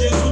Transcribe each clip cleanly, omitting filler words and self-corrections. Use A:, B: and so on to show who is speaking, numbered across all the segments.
A: Jésus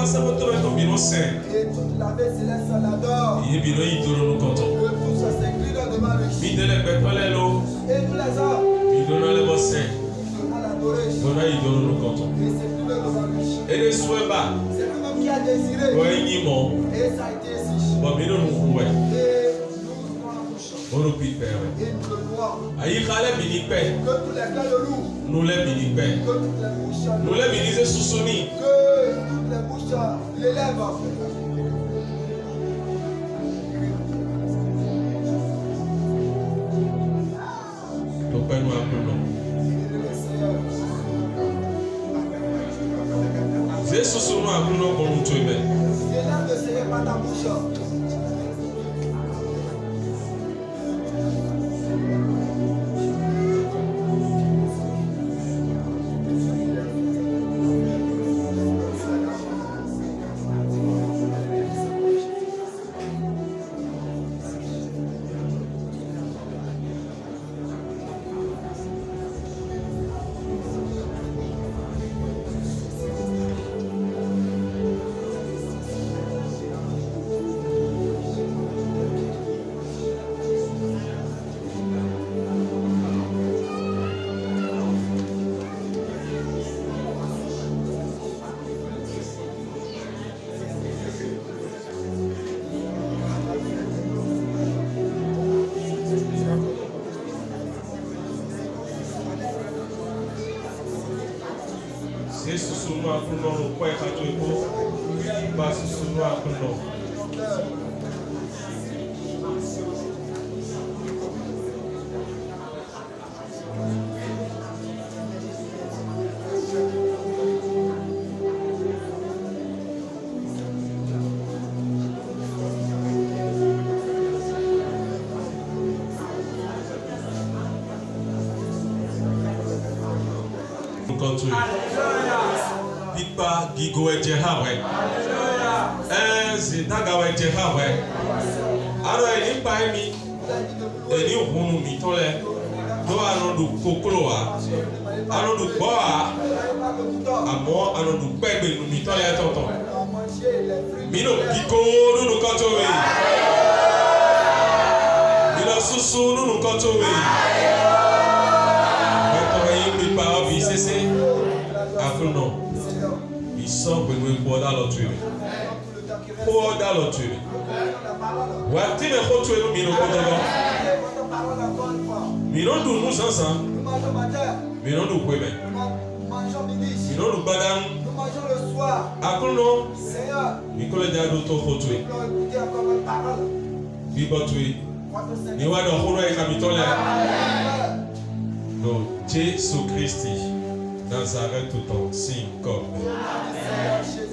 A: Et toute l'armée céleste l'adore. Que tout ça s'incline devant lui. Et tous les hommes. Ils donnent l'adoration. Et s'incline devant lui. C'est lui-même qui a désiré. Et ça a été ainsi. Et nous ouvrons la bouche. Et nous le voyons. Que tous les cœurs le louent.
B: Nous les bénissons.
A: Que toutes les bouches
B: Nous les bénissons sous son nid.
A: que toutes les bouches l'élèvent.
B: Ton Père nous appelons. Jésus sous nous appelons pour nous tuer.
A: Élève le Seigneur par ta bouche.
B: Jésus sous nous appelons nous quoi est tout beau. Passe sous nous appelons. Pipa gigo eje hawe. Zitaga eje hawe. Aro eni pa emi. Eni ohunu mi tole. Do anodu kokoloa. Anodu boa. Amo anodu pegbe nu mi tole tonton. Mino gigo nunu kotowe. Mino susu nunu kotowe. Pipa obi sese. Afuno. Il sort pour nous pour dans l'autre. Pour dans l'autre. Wati me khotu elu mino kodogo. Mino du nous ensemble. Mino du kwebe. Mino du badam.
A: Nous mangeons le soir.
B: Akuno.
A: Seigneur.
B: Mikole jado to khotu.
A: Nous allons écouter encore votre parole.
B: Bibotui. Ni wa do khoro e kamitole. No Jésus Christ. Nazareth tout en signe comme.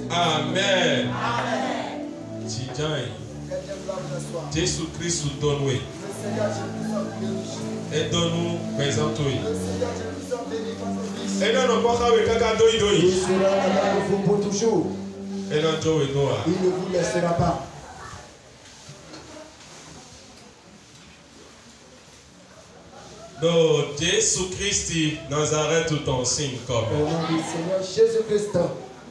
B: Amen. Tidjai. Jésus Christ nous donne oui. Et donne-nous présente oui. Et non, non, pas avec caca doi doi.
C: Il sera là avec vous pour toujours.
B: Et non, Joe et Noah.
C: Il ne vous laissera pas.
B: Non, Jésus Christ, Nazareth tout en signe comme.
C: Au nom du Seigneur Jésus-Christ.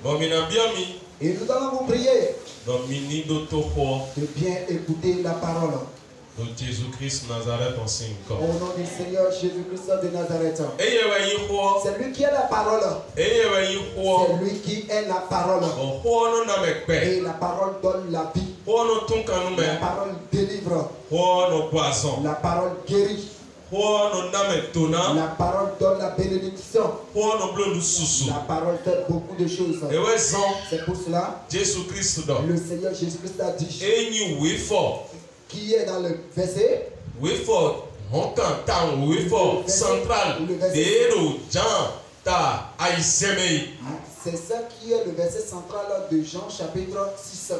B: Bon, mina bien mis.
C: Et nous allons vous prier
B: Donc, mini d'auto
C: de bien écouter la parole.
B: Donc, Jésus-Christ, Nazareth en signe
C: Au
B: comme.
C: nom du Seigneur Jésus-Christ de Nazareth.
B: Et il y a eu quoi?
C: C'est lui qui est la parole.
B: Et il y a eu quoi?
C: C'est lui qui est la parole.
B: Oh, non, non, mais
C: Et la parole donne la vie.
B: oh, non, ton canon,
C: La
B: mais
C: parole délivre.
B: oh, non, poisson.
C: La parole guérit.
B: Oh, non, non, mais tonnant.
C: La parole donne la bénédiction.
B: Oh, non, bleu, nous sous-sous.
C: La parole fait beaucoup de choses.
B: Et ouais, sans
C: C'est pour cela
B: Jésus-Christ, donc.
C: le Seigneur Jésus-Christ a dit,
B: Et nous, oui, fort.
C: qui est dans le verset,
B: Oui, fort. On t'entend, oui, fort. Central. Déro, Jean, ta, aïsemei.
C: c'est ça qui est le verset central de Jean chapitre 6.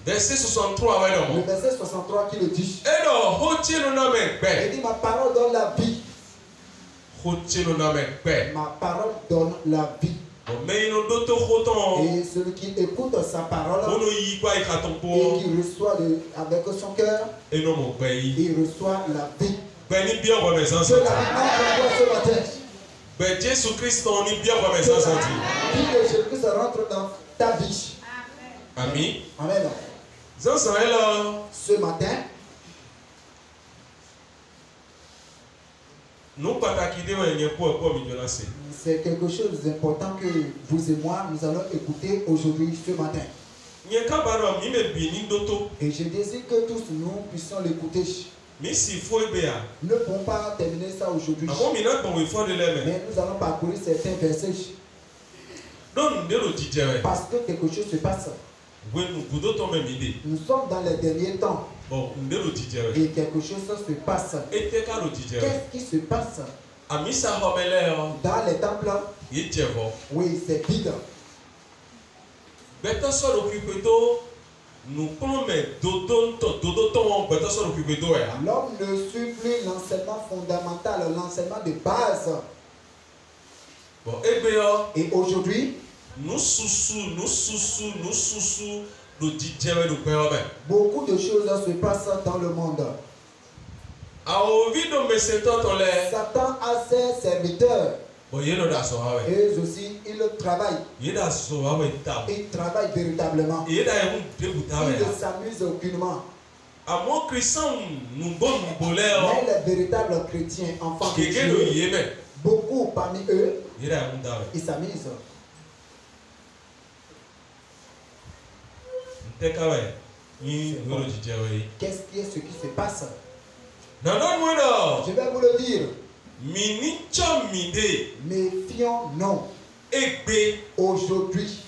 B: Verset 63, ouais,
C: Le
B: non.
C: verset 63 qui le dit.
B: Et non, hotier le nom est
C: Il
B: bête.
C: dit, ma parole donne la vie.
B: Hotier le nom est bête.
C: Ma parole donne la vie.
B: Mais il nous dote autant.
C: Et celui qui écoute sa parole
B: On nous y quoi, il attend
C: et
B: pour.
C: qui reçoit avec son cœur,
B: Et non, mon pays.
C: il reçoit la vie.
B: Ben, il bien, ouais, mes
C: Que
B: enfants.
C: la vie entre en toi ce matin.
B: Ben, Jésus-Christ, on y bien, ouais, mes enfants.
C: Vie de Jésus-Christ rentre dans ta vie.
B: Ami.
C: Amen. Ce matin, c'est quelque chose d'important que vous et moi, nous allons écouter aujourd'hui, ce matin. Et je désire que tous nous puissions l'écouter. Nous ne pouvons pas terminer ça aujourd'hui. Mais nous allons parcourir certains versets. Parce que quelque chose se passe. Nous sommes dans les derniers temps. Et quelque chose se passe. Qu'est-ce qui se passe? Dans les temples, oui, c'est vide. L'homme ne suit plus l'enseignement fondamental, l'enseignement de base. Et aujourd'hui, beaucoup de choses se passent dans le monde. Satan a ses serviteurs. Et eux aussi, ils travaillent. Ils travaillent véritablement. Ils ne s'amusent aucunement. Mais les véritables chrétiens, enfants de Dieu, beaucoup parmi eux, ils s'amusent. Qu'est-ce qui est ce qui se passe? Je vais vous le dire. Méfions-nous. Aujourd'hui,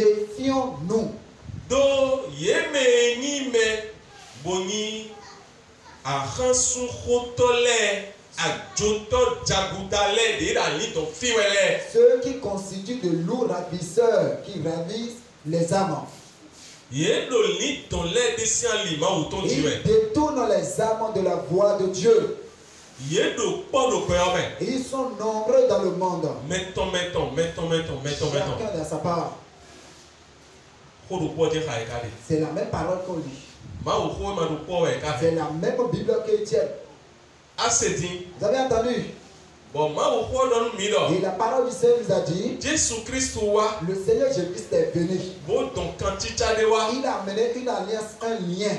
C: méfions-nous. Ceux qui constituent de lourds ravisseurs, qui ravissent les âmes. Ils détournent les âmes de la voie de Dieu. Et ils sont nombreux dans le monde. Chacun dans sa part. C'est la même parole qu'on lit. C'est la même Bible qu'Étienne. Vous avez entendu? Et la parole du Seigneur nous a dit, le Seigneur Jésus-Christ est venu. Il a amené une alliance, un lien. Et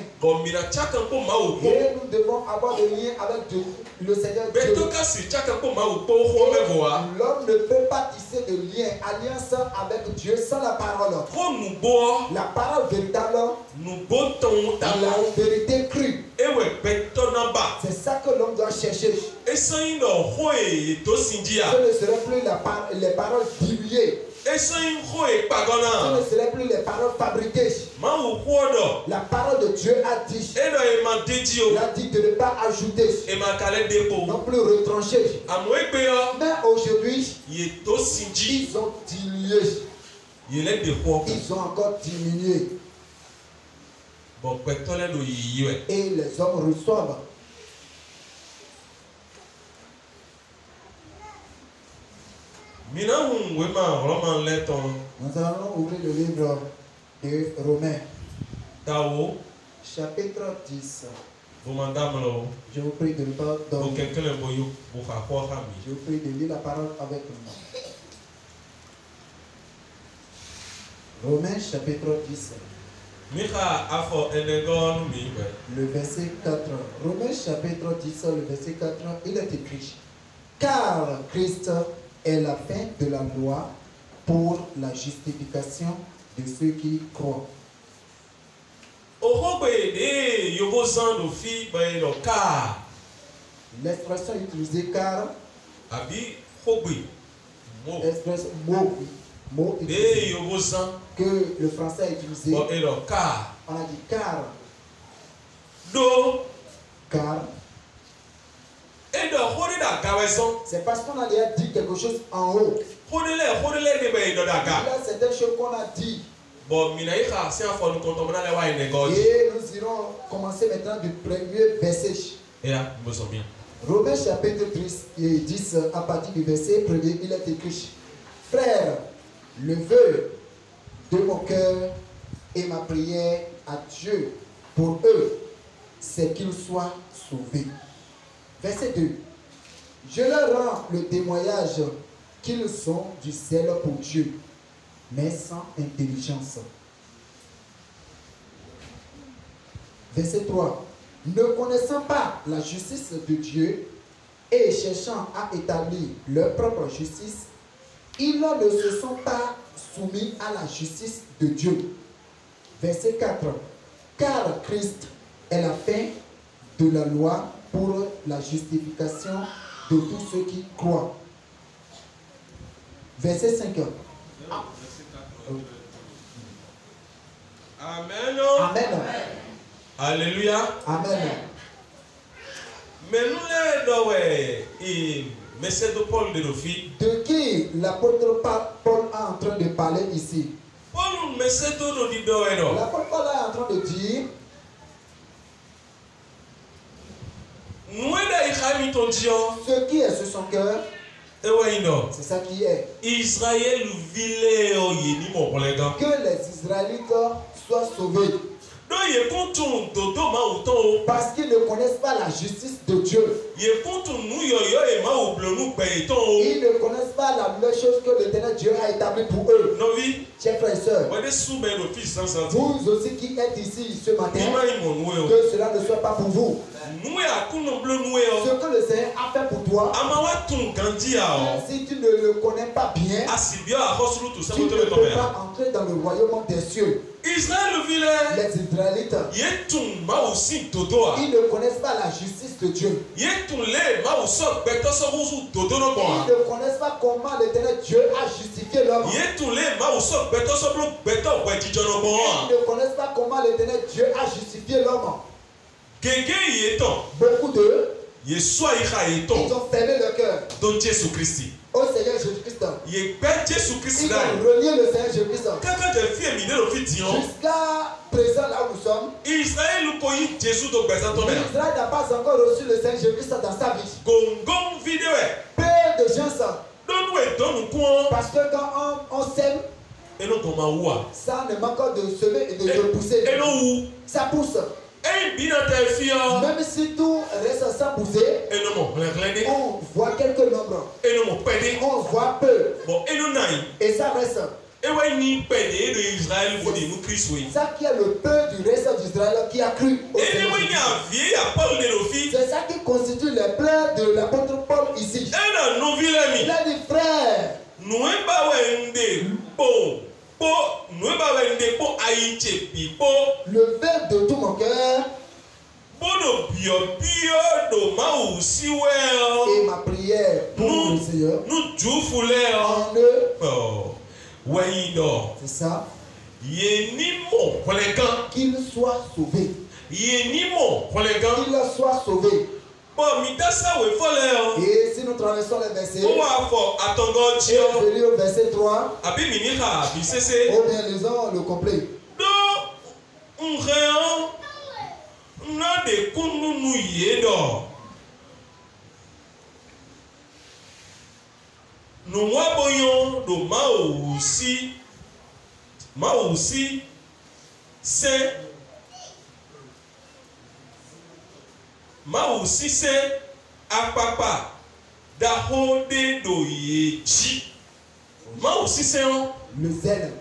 C: nous devons avoir des liens avec Dieu, le Seigneur Dieu. L'homme ne peut pas tisser de lien, alliance avec Dieu sans la parole. La parole véritable, la vérité crue. C'est ça que l'homme doit chercher. Ce ne serait plus les paroles diluées. Ce ne serait plus les paroles fabriquées. La parole de Dieu a dit. Il a dit de ne pas ajouter. Non plus retrancher. Mais aujourd'hui, ils ont dilué. Ils ont encore diminué. Et les hommes reçoivent. Nous allons ouvrir le livre de Romains, chapitre 10. Je vous prie de ne pas dormir. Je vous prie de lire la parole avec moi. Romains, chapitre 10. Le verset 4. Romains, chapitre 10, le verset 4, il est écrit: car Christ est la fin de la loi pour la justification de ceux qui croient. L'expression utilisée car, l'expression mot utilisé, que le français a utilisé, on a dit car. Car. C'est parce qu'on a déjà dit quelque chose en haut. Il y a certaines choses qu'on a dit. Et nous irons commencer maintenant du premier verset. Romains chapitre 10, à partir du verset 1er, il est écrit: frère, le vœu de mon cœur et ma prière à Dieu pour eux, c'est qu'ils soient sauvés. Verset 2. Je leur rends le témoignage qu'ils sont du zèle pour Dieu. mais sans intelligence. Verset 3. Ne connaissant pas la justice de Dieu et cherchant à établir leur propre justice, ils ne se sont pas soumis à la justice de Dieu. Verset 4. Car Christ est la fin de la loi pour la justification de tous ceux qui croient. Verset 5.
B: Amen.
C: Amen.
B: Alléluia.
C: Amen.
B: Mais nous les Paul
C: de qui l'apôtre Paul est en train de parler ici? L'apôtre Paul est en train de dire ce qui est sur son cœur, c'est ça qui est.
B: Israël
C: Que les Israélites soient sauvés. Parce qu'ils ne connaissent pas la justice de Dieu. Ils ne connaissent pas la même chose que l'Éternel Dieu a établie pour eux. Chers frères et sœurs, vous aussi qui êtes ici ce matin, que cela ne soit pas pour vous. Ce que le Seigneur a fait pour toi, si tu ne le connais pas bien, tu ne peux pas entrer dans le royaume des cieux. Les Israélites, ils ne connaissent pas la justice de Dieu. Ils ne connaissent pas comment l'Éternel Dieu a justifié l'homme. Ils ne connaissent pas comment l'Éternel Dieu a justifié l'homme. Beaucoup d'eux, ils ont fermé leur cœur au Seigneur Jésus-Christ. Ils ont relié le Seigneur Jésus-Christ. Jusqu'à présent, là où nous sommes, Israël n'a pas encore reçu le Seigneur Jésus-Christ dans sa vie. Peu de gens savent. Parce que quand on sème, ça ne manque de semer et de pousser. Ça pousse. Même si tout reste sans pousser, on voit quelques nombres. On voit peu. Et ça reste. Ça qui est le peu du reste d'Israël qui a cru au Seigneur. C'est ça qui constitue les pleurs de l'apôtre Paul ici. Il a dit frère, le verbe de tout mon cœur et ma prière pour le Seigneur en eux. C'est ça. Qu'il soit sauvé. Qu'il soit sauvé. Et si nous traversons les versets, et je lis au verset 3, ou bien lisons le complet.
B: c'est apapa dahode doyeji ma aussi c'est
C: le zèle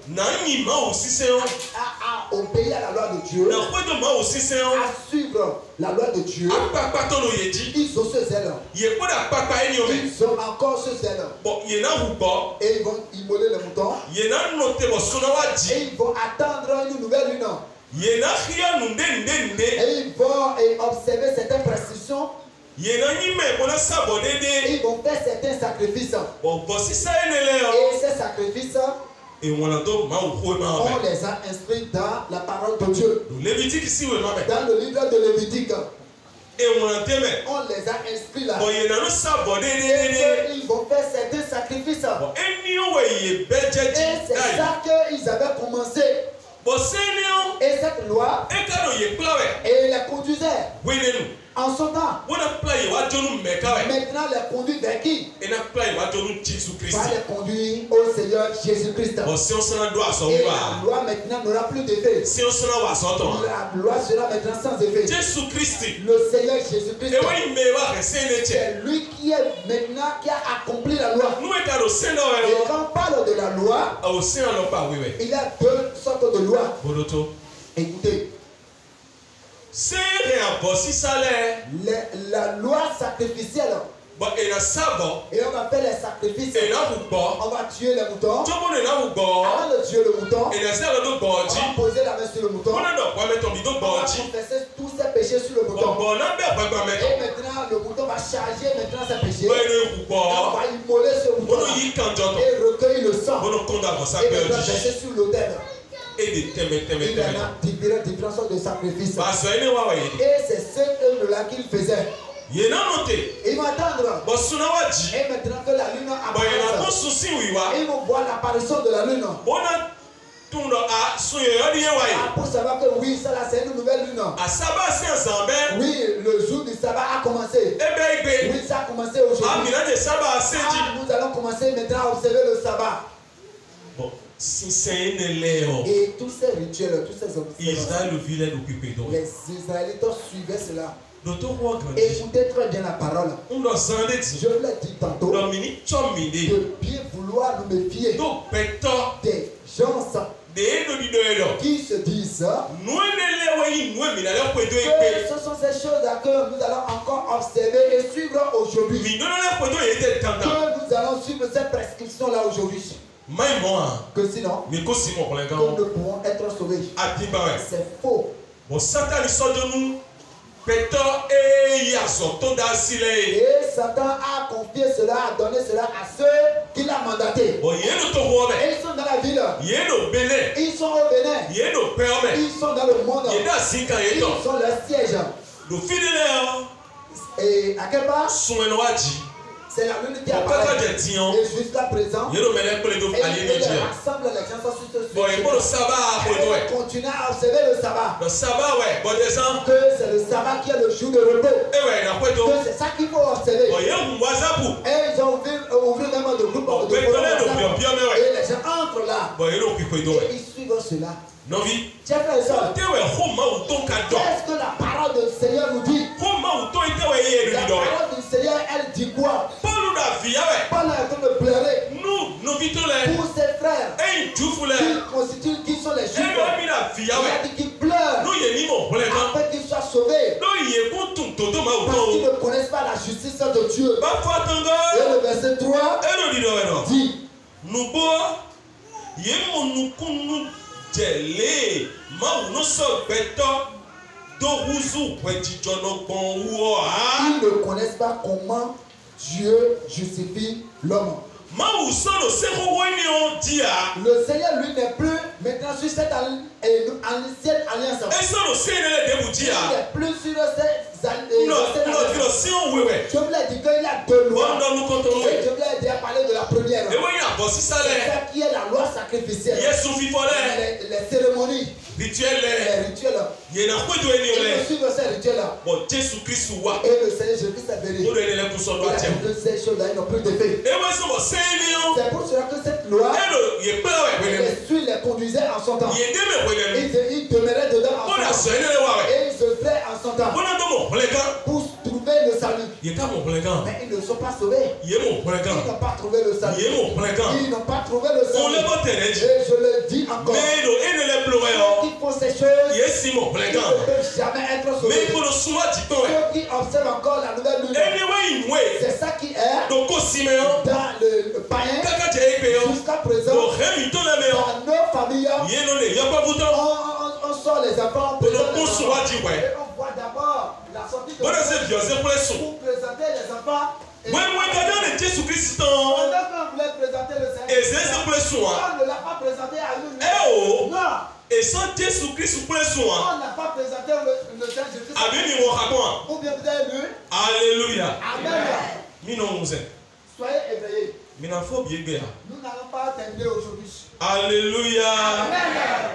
C: à obéir à la loi de Dieu, à suivre la loi de Dieu. Ils ont ce zèle. Ils ont encore ce zèle. Et ils vont immoler le mouton. Et ils vont attendre une nouvelle lune. Et ils vont observer certaines prescriptions. Et ils vont faire certains sacrifices. Et ces sacrifices, on les a inscrits dans la parole de Dieu. Dans le livre de Lévitique. On les a inscrits là. Et ils vont faire certains sacrifices. Et c'est ça qu'ils avaient commencé. Et cette loi, et les conduisait. En son temps.
A: Maintenant,
C: les conduit vers qui?
A: Par
C: les conduire au Seigneur Jésus-Christ. Et la loi maintenant n'aura plus d'effet. La loi sera maintenant sans effet. Le Seigneur Jésus-Christ, c'est lui qui est maintenant qui a accompli la loi. Et quand on parle de la loi, il y a deux sortes de lois. Écoutez. La loi sacrificielle. Et on va faire les sacrifices. On va tuer les moutons. Avant de tuer le mouton, on va poser la main sur le mouton. On va confesser tous ses péchés sur le mouton. Et maintenant, le mouton va charger maintenant ses péchés. Et on va immoler ce mouton et recueillir le sang. Et maintenant, verser sur l'autel. Il y en a différentes sortes de sacrifices. Et c'est cette œuvre-là qu'il faisait. Ils vont attendre. Et maintenant que la lune apparaisse, ils vont voir l'apparition de la lune. Pour savoir que oui, ça là c'est une nouvelle lune. Oui, le jour du sabbat a commencé. Oui, ça a commencé aujourd'hui. Nous allons commencer maintenant à observer le sabbat. Et tous ces rituels, tous ces observations, les Israélites suivaient cela. Écoutez très bien la parole. Je vous l'ai dit tantôt. De bien vouloir nous méfier des gens qui se disent que ce sont ces choses que nous allons encore observer et suivre aujourd'hui. Que nous allons suivre ces prescriptions-là aujourd'hui. Que sinon, nous ne pourrons être sauvés. C'est faux. Et Satan a confié cela, a donné cela à ceux qu'il a mandatés. Et ils sont dans la ville. Ils sont au Bénin. Ils sont dans le monde. Ils sont leur siège. Et à quel part? C'est la lune qui apparaît. Et jusqu'à présent, et il rassemble les gens sur ce sujet. Et on continue à observer le sabbat. Que c'est le sabbat qui est le jour de repos. Que c'est ça qu'il faut observer. Et ils ont ouvert vraiment de groupes de et les gens entrent là. Et ils suivent cela. Chers frères et sœurs, qu'est-ce que la parole du Seigneur nous dit? La parole du Seigneur, elle dit quoi? Paul est en train de pleurer pour ses frères qui sont les Juifs. Il a dit qu'ils pleurent afin qu'ils soient sauvés parce qu'ils ne connaissent pas la justice de Dieu. Et le verset 3 dit ils ne connaissent pas comment Dieu justifie l'homme. Le Seigneur, lui, n'est plus maintenant sur cette ancienne alliance. Il n'est plus sur cette je vous l'ai dit qu'il y a deux lois. Et je vous l'ai déjà parlé de la première. C'est ça qui est la loi sacrificielle. Les cérémonies. Les rituels. Et le suivre ces rituels-là. Et le Seigneur Jésus-Christ est venu. Et ces choses-là, ils n'ont plus d'effet. C'est pour cela que cette loi, les conduisait en son temps. Ils demeuraient dedans en son temps. Et ils se faisaient en son temps. Pour trouver le salut. Mais ils ne sont pas sauvés. Ils n'ont pas trouvé le salut. Ils n'ont pas trouvé le salut. Et je le dis encore. Ceux qui font ces choses, ils ne peuvent jamais être sauvés. Ceux qui observent encore la nouvelle lune, c'est ça qui est dans le païen jusqu'à présent. Dans nos familles, on sort les enfants. Et on voit d'abord la sortie de pour présenter les enfants. Pendant qu'on voulait présenter le Seigneur, on ne l'a pas présenté à lui. Non.
A: Et sans Jésus-Christ,
C: on n'a pas présenté le Seigneur Jésus-Christ. Ou bien vous avez lu.
A: Alléluia.
C: Amen. Soyez éveillés. Nous n'allons pas terminer aujourd'hui.
A: Alléluia.
C: Amen.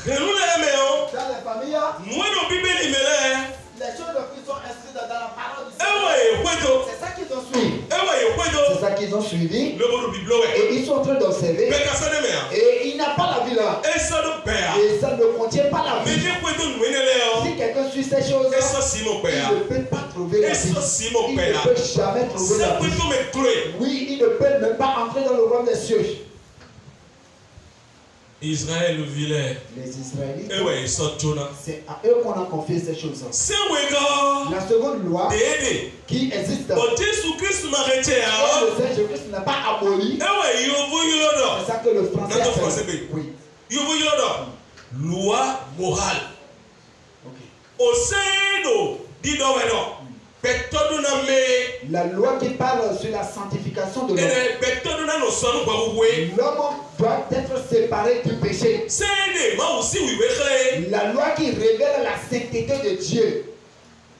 C: Dans les familles, Les choses qui sont inscrites dans la parole du Seigneur, c'est ça qu'ils ont suivi. C'est ça qu'ils ont suivi. Et ils sont en train d'observer. Et il n'a pas la vie là. Et ça ne contient pas la vie. Si quelqu'un suit ces choses, il ne peut pas trouver la vie. Il ne peut jamais trouver la vie. Oui, il ne peut même pas entrer dans le royaume des cieux.
B: Israël villait.
C: Les Israélites,
B: c'est
C: à eux qu'on a confié ces choses. La seconde loi qui existe, et le Seigneur Jésus-Christ n'a pas aboli. C'est ça que le français appelle. Oui.
B: Loi morale. Au sein
C: la loi qui parle sur la sanctification de l'homme. L'homme doit être séparé du péché. La loi qui révèle la sainteté de Dieu.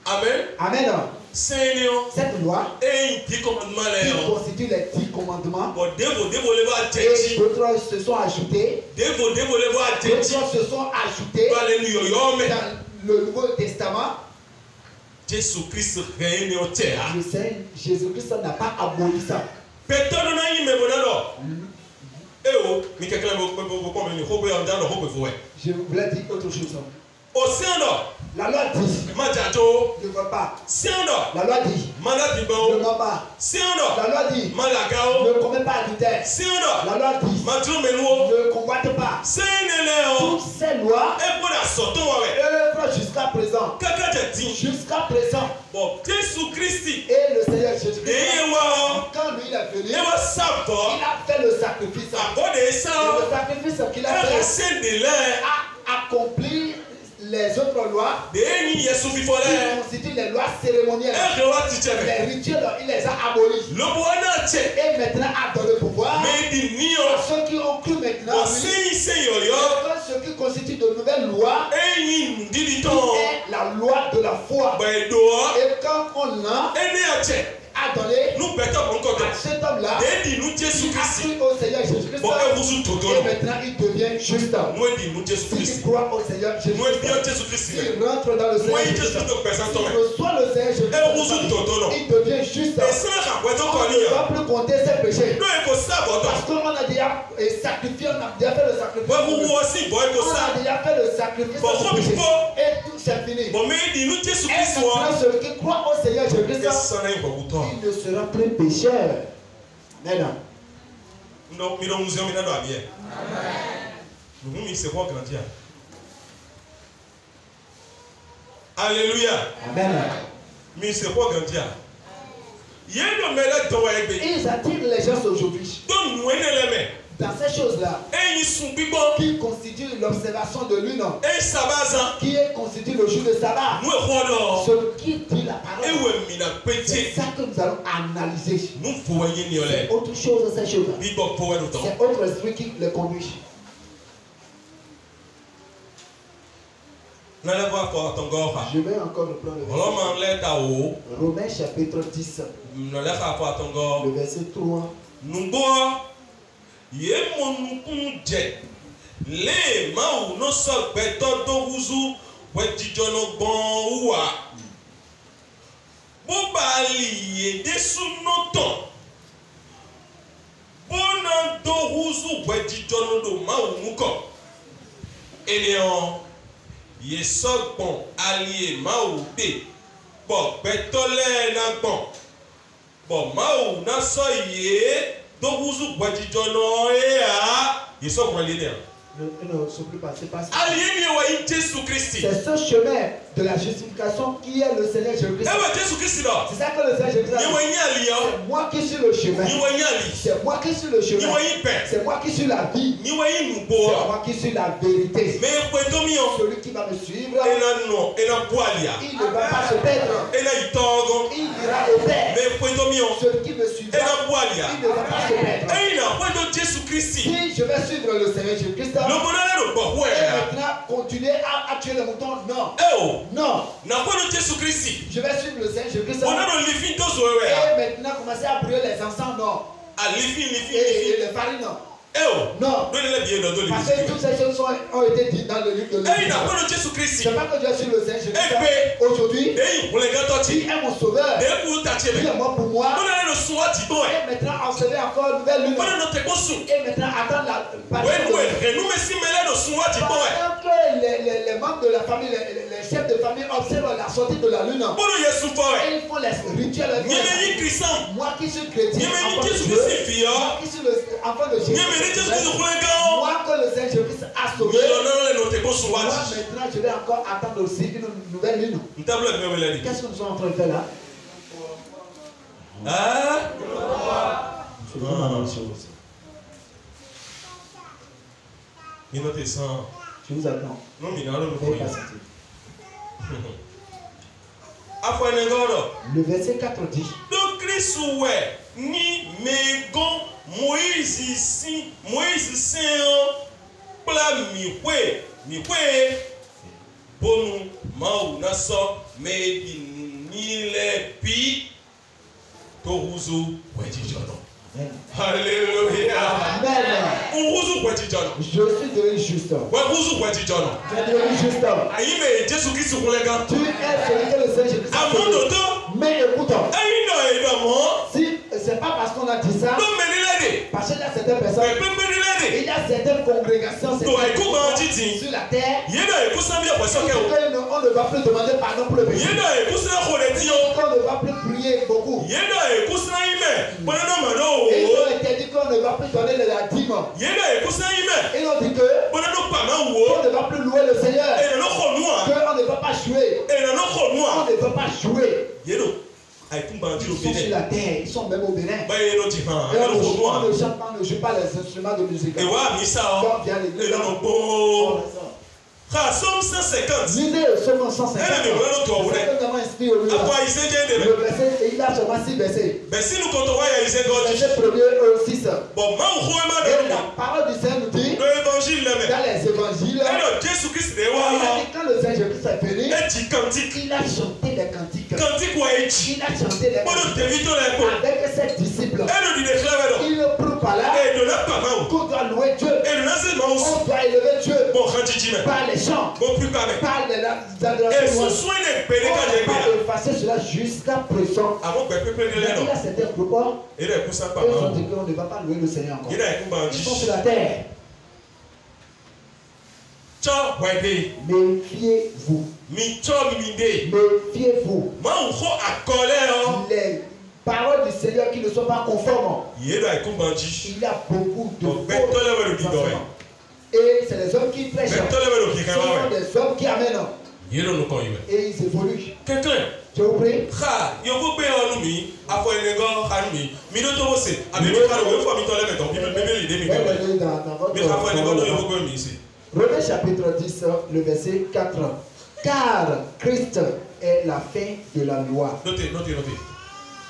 B: Amen.
C: Amen. Cette loi qui constitue les 10 commandements. Et d'autres se sont ajoutés. D'autres se sont ajoutés dans le Nouveau Testament.
B: Jésus-Christ
C: n'a pas aboli ça. Je voulais dire autre chose. La loi dit ne va pas. La loi dit ne va pas. La loi dit ne commets pas adultère. La loi dit ne convoite pas. Toutes ces lois œuvrent jusqu'à présent. Jusqu'à présent. Et le Seigneur Jésus-Christ, quand lui il est venu, il a fait le sacrifice. Et le sacrifice qu'il a fait a accompli les autres lois qui constituent les lois cérémonielles. Les rituels, il les a abolis. Et maintenant a donné le pouvoir à ceux qui ont cru maintenant. Ce qui constitue de nouvelles lois qui est la loi de la foi. Et quand on a donné à cet homme-là qui a cru au Seigneur Jésus-Christ, et maintenant il devient juste. S'il croit au Seigneur Jésus-Christ, s'il rentre dans le Seigneur Jésus-Christ, s'il reçoit le Seigneur Jésus-Christ, il devient juste. On ne va plus compter ses péchés. Parce qu'on a déjà sacrifié, on a déjà fait le sacrifice. On a déjà fait le sacrifice du péché. Et tout c'est fini. Et maintenant celui qui croit au Seigneur Jésus-Christ, il ne sera plus pécheur. Maintenant.
B: Alléluia.
C: Amen.
B: Mais c'est quoi grandir?
C: Ils attirent les gens aujourd'hui dans ces choses-là qui constituent l'observation de l'une, qui constitue le jour de sabbat. Ce qui dit la parole, c'est ça que nous allons analyser. C'est autre chose, ces choses-là. C'est autre esprit qui les conduit. Je vais encore reprendre le verset. Romains chapitre 10. Le verset 3.
B: Yesokpon allié maouté bon betole na bon bon maou na so ye doguzu gwajijono e a yesokpon allié
C: non, s'il pas, c'est pas ça.
B: C'est
C: ce chemin de la justification qui est le Seigneur Jésus-Christ. C'est ça que le Seigneur Jésus-Christ a dit. C'est moi qui suis le chemin. C'est moi qui suis le chemin. C'est moi qui suis la vie. C'est moi qui suis la vérité. Celui qui va me suivre, il ne va pas se perdre. Il ira au Père. Celui qui me suivra, il ne va pas se perdre. Si je vais suivre le Seigneur Jésus-Christ, et maintenant continuer à tuer les moutons, non. Non. Je vais suivre le Seigneur Jésus-Christ. Et maintenant commencer à brûler les encens, non. Et les farines, non. Non. Parce que toutes ces choses ont été dites dans le livre de l'Église. C'est pas que Dieu sur le Seigneur Jésus. Aujourd'hui, il est mon sauveur. Il est mort pour moi. Et maintenant, ensevelir encore une nouvelle lune. Et maintenant, attendre la parution. Pendant que les membres de la famille, les chefs de famille observent la sortie de la lune. Et ils font les rituels. Moi qui suis chrétien, enfant de Dieu, moi qui suis enfant de Jésus, moi que le Seigneur Jésus a sauvé, moi maintenant je vais encore attendre aussi une nouvelle lune. Qu'est-ce que nous sommes en train de faire là? C'est vraiment la même chose. Je vous attends. Le verset 4 dit.
B: Ni megon Moïse Saint pla mi bonu mau naso me ni le pi toruzu wejijono. Alléluia.
C: Amen. Je suis devenu juste homme. Tu es devenu juste homme. Tu es celui que le Seigneur Jésus a sauvé. Mais écoute, si c'est pas parce qu'on a dit ça, parce qu'il y a certaines personnes, il y a certaines congrégations sur la terre, on ne va plus demander pardon pour le péché. On ne va plus prier beaucoup. Et ils ont interdit qu'on ne va plus donner de la dîme. Ils ont dit que on ne va plus louer le Seigneur. Qu'on ne va pas jouer. On ne va pas jouer. Ils sont sur la terre, ils sont même au Bénin. Et on ne chante pas, on ne joue pas les instruments de musique. Quand vient l'église,
B: Somme 150.
C: Lisez le Somme 150. C'est vraiment inscrit au livre. Le verset, il a seulement 6 versets. Verset 1er au 6. Et la parole du Seigneur nous dit, dans les évangiles, quand le Seigneur Jésus est venu, il a chanté des cantiques. Il a chanté des cantiques avec ses disciples. Il prouve par là qu'on doit louer Dieu. On doit élever Dieu par les chants, par l'adoration. On va effacer cela jusqu'à présent. Il y a certains groupes, ils ont dit qu'on ne va pas louer le Seigneur encore. Ils sont sur la terre. Méfiez-vous. Méfiez-vous. Les paroles du Seigneur qui ne sont pas conformes. Il y a beaucoup de faux. Et c'est les hommes qui prêchent. Ce sont des hommes qui amènent. Et ils évoluent. Je vous prie. Romains chapitre 10, le verset 4. Car Christ est la fin de la loi.
B: Notez.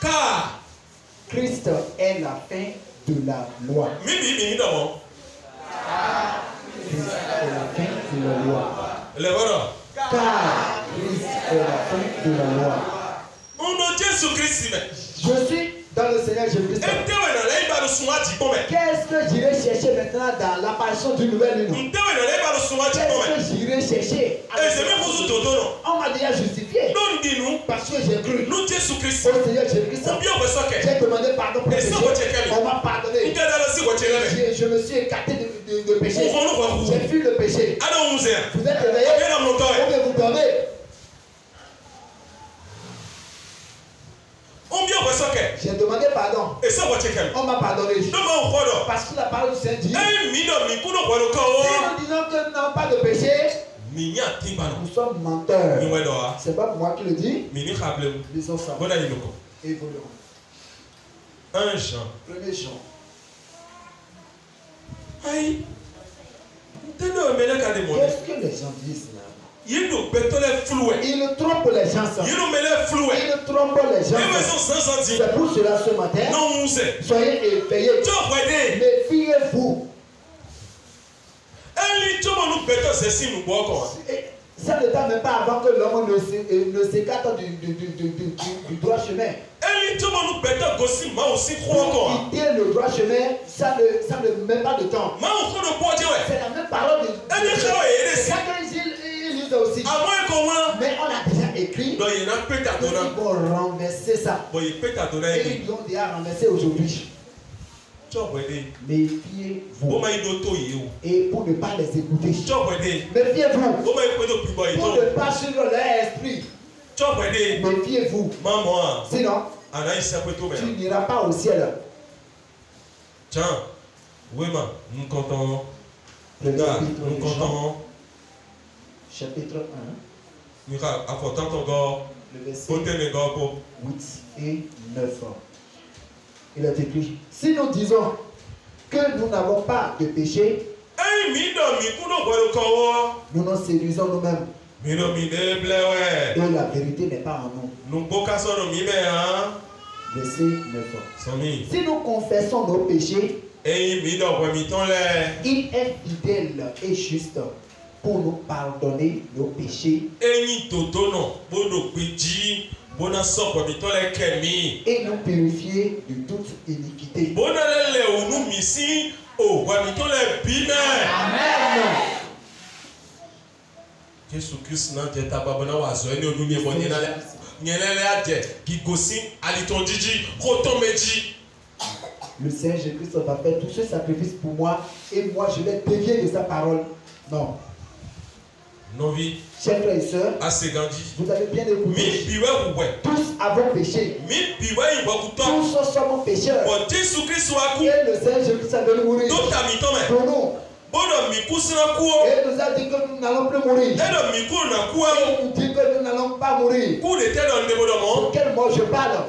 B: Car
C: Christ est la fin de la loi. Christ est la fin de la loi. Car Christ est la fin de la loi. Je suis dans le Seigneur Jésus-Christ. Qu'est-ce que j'irai chercher maintenant dans l'apparition d'une nouvelle lune? Qu'est-ce que j'irai chercher? On m'a déjà justifié. Parce que j'ai cru au Seigneur Jésus-Christ. J'ai demandé pardon pour le péché. On m'a pardonné. Je me suis écarté de péché. J'ai fui le péché. Vous êtes réveillé? Vous dormez? J'ai demandé pardon. On m'a pardonné. Parce que la parole du Seigneur dit, si nous disons que non, pas de péché, nous sommes menteurs. C'est pas moi qui le dis. Disons ça. Évoluons.
B: 1 Jean.
C: 1er Jean. Qu'est-ce que les gens disent là?
B: Il
C: trompe les gens. Il trompe les gens. C'est pour cela ce matin, soyez éveillés. Méfiez-vous. Ça ne tarde même pas avant que l'homme ne s'écarte du droit chemin. Quitter le droit chemin, ça ne met pas de temps. C'est la même parole de ils lisent aussi. Mais on a déjà écrit. Ils vont renverser ça. Et ils l'ont déjà renversé aujourd'hui. Méfiez-vous. Et pour ne pas les écouter. Méfiez-vous. Pour ne pas suivre leur esprit. Méfiez-vous. Sinon, tu n'iras pas au ciel.
B: Tiens, oui, nous comptons.
C: Chapitre 1.
B: Le verset 8
C: et 9. Il est écrit, si nous disons que nous n'avons pas de péché, nous nous séduisons nous-mêmes. Et la vérité n'est pas en nous. Verset 9. Si nous confessons nos péchés, il est fidèle et juste pour nous pardonner nos péchés et nous purifier de toute iniquité. Amen.
B: Jésus-Christ n'a
C: le Seigneur Jésus-Christ va faire tout ce sacrifice pour moi et moi je vais dévier de sa parole. Non. Chers frères et sœurs, vous avez bien écouté. Tous avons péché. Tous sommes pécheurs. Et le Seigneur Jésus-Christ a venu mourir pour nous. Et nous a dit que nous n'allons plus mourir. Et nous dit que nous n'allons pas mourir. Pour quelle mort je parle?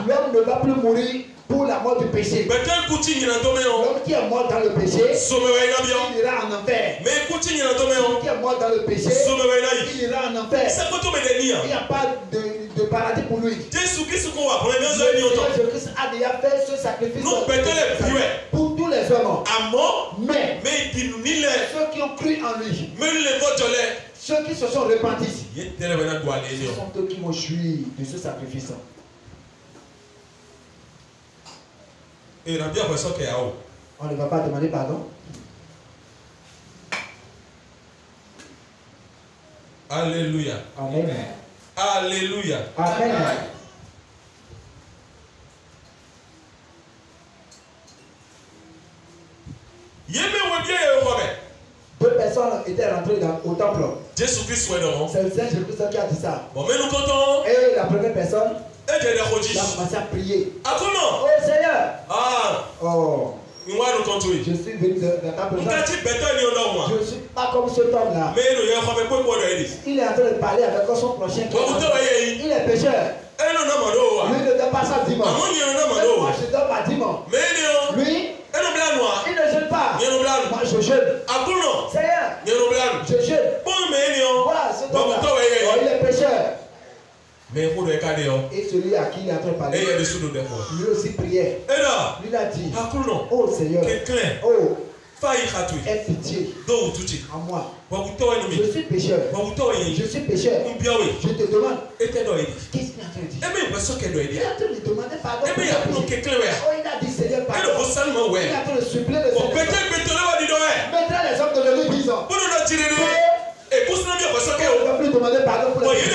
C: L'homme ne va plus mourir pour la mort du péché. L'homme qui est mort dans le péché, il ira en enfer. L'homme qui est mort dans le péché, il ira en enfer. Il n'y a pas de paradis pour lui. Jésus-Christ a déjà fait ce sacrifice pour tous les hommes. Mais ceux qui ont cru en lui, ceux qui se sont repentis, ce sont eux qui vont jouir de ce sacrifice. On ne va pas demander pardon.
B: Alléluia.
C: Amen.
B: Alléluia.
C: Amen. Deux personnes étaient rentrées au temple. C'est le Seigneur Jésus-Christ qui a dit ça. Et la première personne a commencé à prier. Oh Seigneur. Oh. Je suis venu de ta présence. Je ne suis pas comme cet homme-là. Il est en train de parler avec son prochain. Il est pécheur. Lui ne donne pas sa dîme. Moi je donne ma dîme. Lui, il ne jeûne pas. Moi je jeûne. Seigneur, je jeûne. Voilà, cet homme-là. Il est pécheur. Et celui à qui il est en train de parler, lui aussi priait. Lui a dit, oh Seigneur, oh, aie pitié en moi. Je suis pécheur. Je suis pécheur. Je te demande, qu'est-ce qu'il est en train de dire? Il est en train de demander pardon. Oh, il a dit Seigneur, pardon. Il est en train de supplier le Seigneur. Mettra les hommes de l'église disant, on ne va plus demander pardon pour les gens.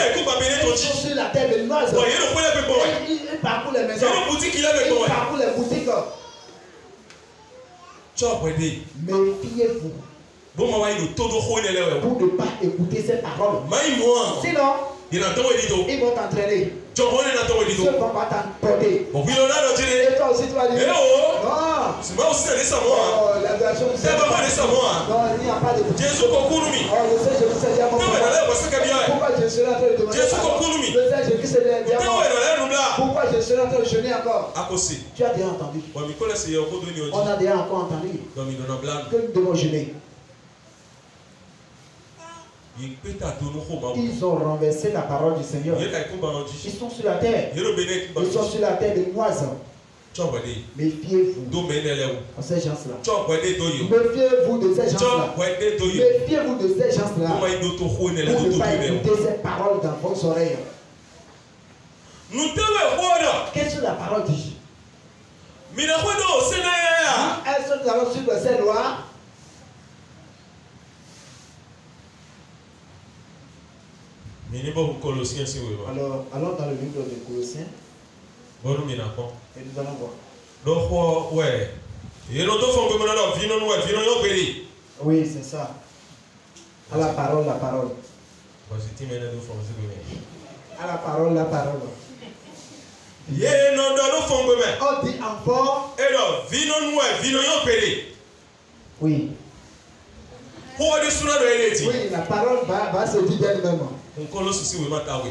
C: Ils sont sur la terre béninoise. Ils parcourent les maisons. Ils parcourent les boutiques. Méfiez-vous pour ne pas écouter ces paroles. Sinon, ils vont t'entraîner. Ceux vont t'emporter. Et toi aussi tu vas dire, non, l'adoration du Seigneur. Non, il n'y a pas de petit. Oh, le Seigneur Jésus-Christ est déjà mort. Pourquoi je serai en train de demander pardon? Le Seigneur Jésus-Christ est déjà mort. Pourquoi je serai en train de jeûner encore? Tu as déjà entendu. On a déjà encore entendu que nous devons jeûner. Ils ont renversé la parole du Seigneur. Ils sont sur la terre. Ils sont sur la terre béninoise. Méfiez-vous de ces gens-là. Méfiez-vous de ces gens-là. Méfiez-vous de ces gens-là. Pour ne pas écouter ces paroles dans vos oreilles. Qu'est-ce que la parole dit? Est-ce que nous allons suivre ces lois? Alors, allons dans le livre de Colossiens. Et nous allons voir. Oui, c'est ça. À la parole, la parole. À la parole, la parole. On dit encore. Oui. Oui, la parole va se dire d'elle-même.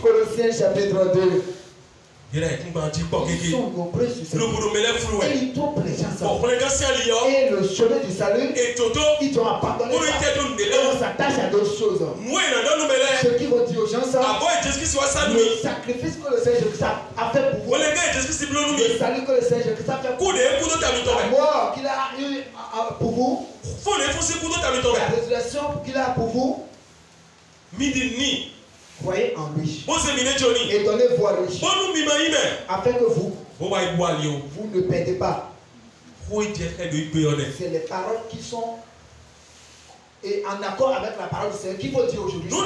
C: Colossiens chapitre 2. Ils sont nombreux sur cette et ils trouvent les gens ça. Et le chemin du salut, ils ont abandonné ça. Et on s'attache à d'autres choses. Ce qui vont dire aux gens ça, le sacrifice que le Seigneur Jésus a fait pour vous, le salut que le Seigneur Jésus a fait pour vous, la mort qu'il a eu pour vous, la résurrection qu'il a pour vous, croyez en lui et donnez-vous à lui afin que vous ne perdez pas. C'est les paroles qui sont en accord avec la parole du Seigneur qu'il faut dire aujourd'hui. Il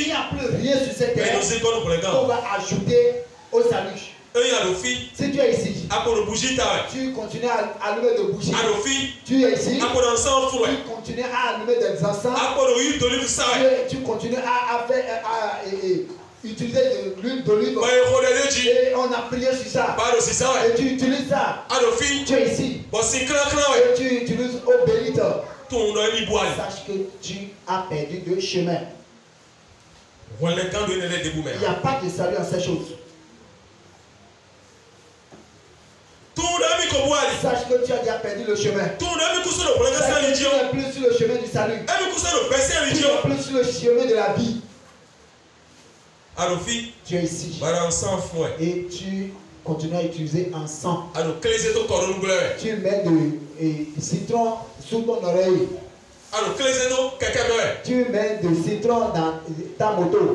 C: n'y a plus rien sur cette terre qu'on va ajouter au salut. Si tu es ici, tu continues à allumer de bougies. Tu es ici, tu continues à allumer des encens. Tu continues à utiliser de l'huile d'olive. Et on a prié sur ça. Et tu utilises ça. Tu es ici. Et tu utilises eau bénite. Sache que tu as perdu de chemin. Il n'y a pas de salut en ces choses. Sache que tu as déjà perdu le chemin. Sache que tu n'es plus sur le chemin du salut. Tu n'es plus sur le chemin de la vie. Tu es ici. Et tu continues à utiliser un sang. Tu mets du citron sous ton oreille. Tu mets du citron dans ta moto.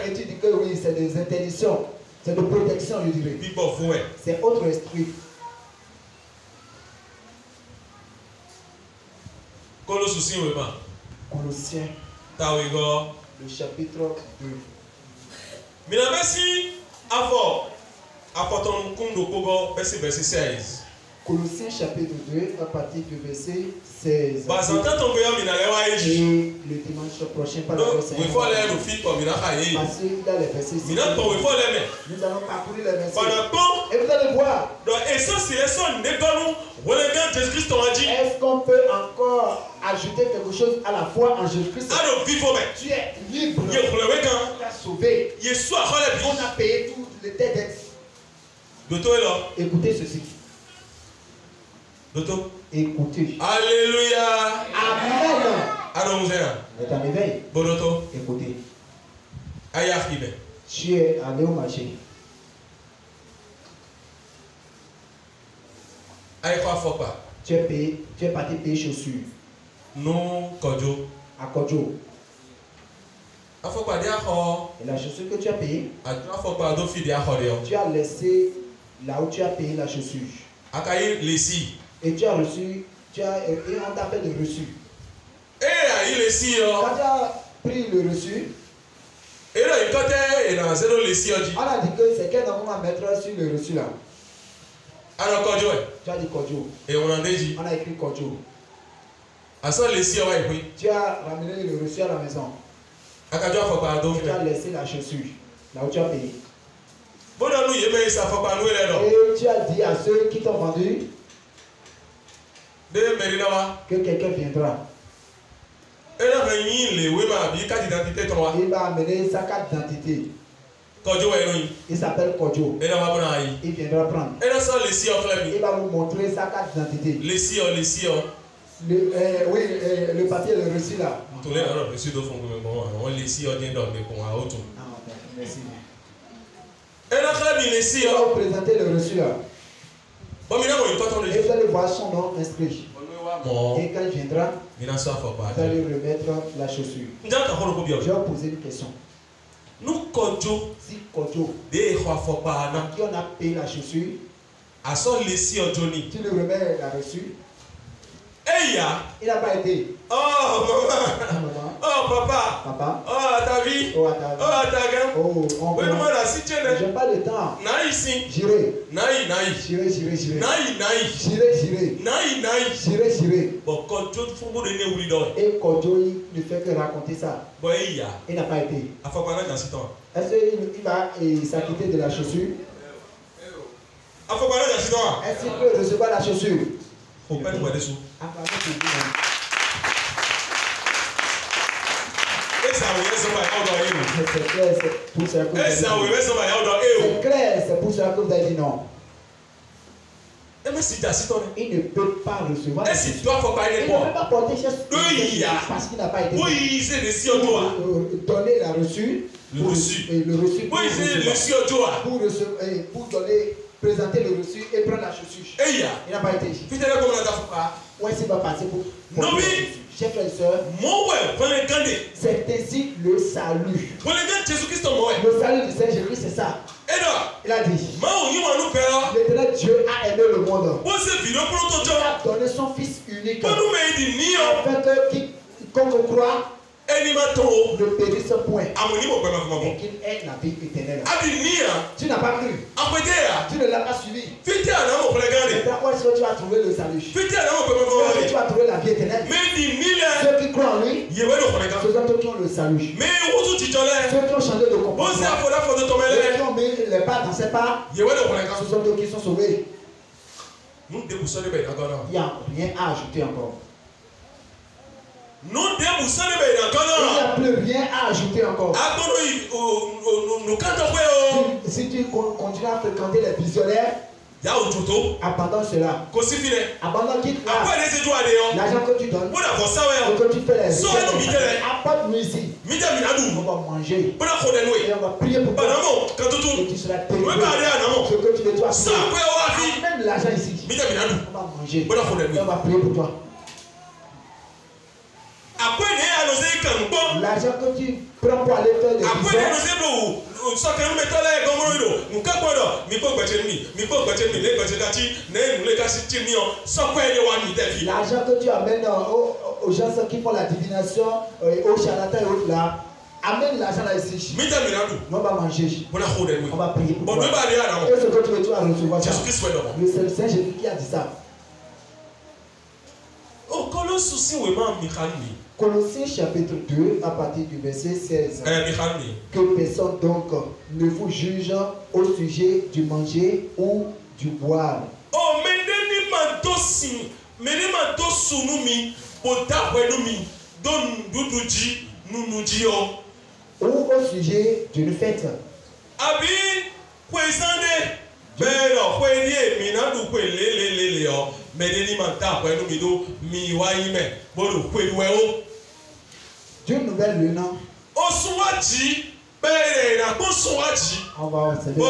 C: Et tu dis que oui, c'est des interdictions. C'est de protection, je dirais. C'est autre esprit. Colossiens. Le chapitre 2. Colossiens chapitre 2 à partir du verset 16. Et le dimanche prochain par le verset 16. Parce qu'il a les versets 6. Nous allons parcourir les versets. Et vous allez voir. Est-ce qu'on peut encore ajouter quelque chose à la foi en Jésus-Christ? Tu es libre. Tu es sauvé. On a payé toutes les dettes. Écoutez ceci. Écoutez.
B: Alléluia.
C: Amen. C'est un éveil. Écoutez. Tu es allé au marché. Tu es parti payer chaussures.
A: Non, Kodjo.
C: À Kodjo. Et la chaussure que tu as payée, tu as laissé là où tu as payé la chaussure. Et tu as reçu, et on t'a fait le reçu. Quand tu as pris le reçu, on a dit que c'est quel nom on va mettre sur le reçu là. Tu as dit Kodjo.
A: Et on a
C: écrit Kodjo.
A: Tu
C: as ramené le reçu à la maison. Tu as laissé la chaussure là où tu as payé. Et tu as dit à ceux qui t'ont vendu que quelqu'un viendra. Il va amener sa carte d'identité. Il s'appelle Kodjo. Il viendra prendre. Il va vous montrer sa carte d'identité. Le papier, le reçu là.
A: Merci.
C: va vous présenter le reçu là. Et vous allez voir son nom inscrit. Et quand il viendra, vous allez remettre la chaussure. Je vais vous poser une question. Si Kodjo, à qui on a payé la chaussure, tu lui remets la reçue. Il n'a pas été.
B: Oh maman.
C: Maman.
B: Oh papa.
C: Papa.
B: Oh ta vie.
C: Oh à ta vie.
B: Oh à ta gamme.
C: Oh on
B: j'ai
C: pas le temps.
B: Naï ici.
C: J'irai.
B: Naï.
C: J'irai.
B: Naï.
C: J'irai. J'irai.
B: Bon quand tu fous pour donner oui donc.
C: Et Kodjo il ne fait que raconter ça.
B: Bon il
C: n'a pas été.
B: A faut pas dans ce temps.
C: Est-ce qu'il va s'acquitter de la chaussure?
B: A faut pas dans ce temps.
C: Est-ce qu'il peut recevoir la chaussure?
B: Faut pas nous dessous.
C: C'est clair, c'est pour ça que vous avez dit non. Il ne peut pas recevoir. Il ne peut pas porter parce qu'il n'a pas été donner la reçue. Pour donner, présenter le reçu et prendre la chaussure. Il n'a pas été. Où est-ce qu'il va passer pour chers frères et sœurs, c'est ainsi le salut. Le salut du Seigneur Jésus, c'est ça. Il a dit, l'éternel Dieu a aimé le monde. Il a donné son Fils unique. Afin que quiconque croit ne périsse point et qu'il ait la vie éternelle. Tu n'as pas cru. Tu ne l'as pas suivi. Maintenant, où est-ce que tu vas trouver le salut? Où est-ce que tu vas trouver la vie éternelle? Ceux qui croient en lui, ce sont ceux qui ont le salut. Ceux qui ont changé de comportement, ceux qui ont mis les pas dans ses pas, ce sont ceux qui sont sauvés. Il n'y a rien à ajouter encore. Il n'y a plus rien à ajouter encore. Si tu continues à fréquenter les visionnaires, abandonne cela. Abandonne quitte là. L'argent que tu donnes, que tu fais les apporte-nous ici. On va manger. Et on va prier pour toi. Et tu seras délivré. Ce que tu dois faire. Même l'argent ici. On va manger. Et on va prier pour toi. L'argent que tu prends pour aller faire des l'argent que tu amènes aux gens qui font la divination, aux charlatans et autres là, amène l'argent là ici. On va manger. On va prier pour toi. Et ce que tu veux, tu vas recevoir ça. C'est le Seigneur Jésus qui a dit ça. Colossiens chapitre 2 à partir du verset 16. Que personne donc ne vous juge au sujet du manger ou du boire. Ou au sujet d'une fête. D'une nouvelle lune. On va observer.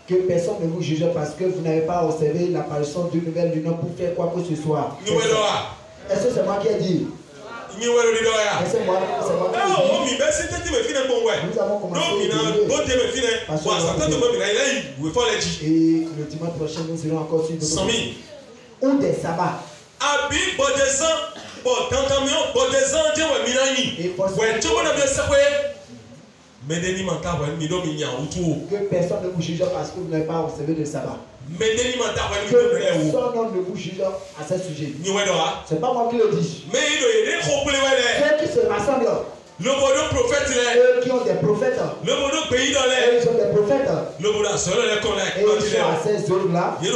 C: Que personne ne vous juge parce que vous n'avez pas observé l'apparition d'une nouvelle lune pour faire quoi que ce soit. Est-ce que c'est moi qui ai dit? C'est moi qui ai dit. Nous avons commencé et le dimanche prochain nous serons encore sur d'autres. Ou des sabbats. Que personne ne vous juge parce que vous n'avez pas observé le sabbat. Que personne ne vous juge à ce sujet. C'est pas moi qui le dis. Ceux qui se rassemblent, eux qui ont des prophètes, eux ils ont des prophètes, et ils sont à ces zones-là, ils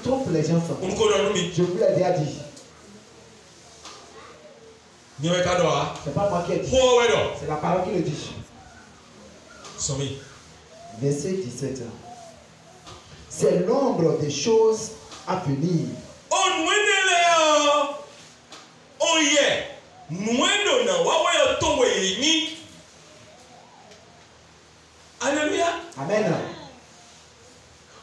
C: trompent les gens. Je vous l'ai déjà dit. C'est pas moi qui ai dit. C'est la parole qui le dit. Verset 17. C'est l'ombre des choses à venir.
B: Alléluia.
C: Amen.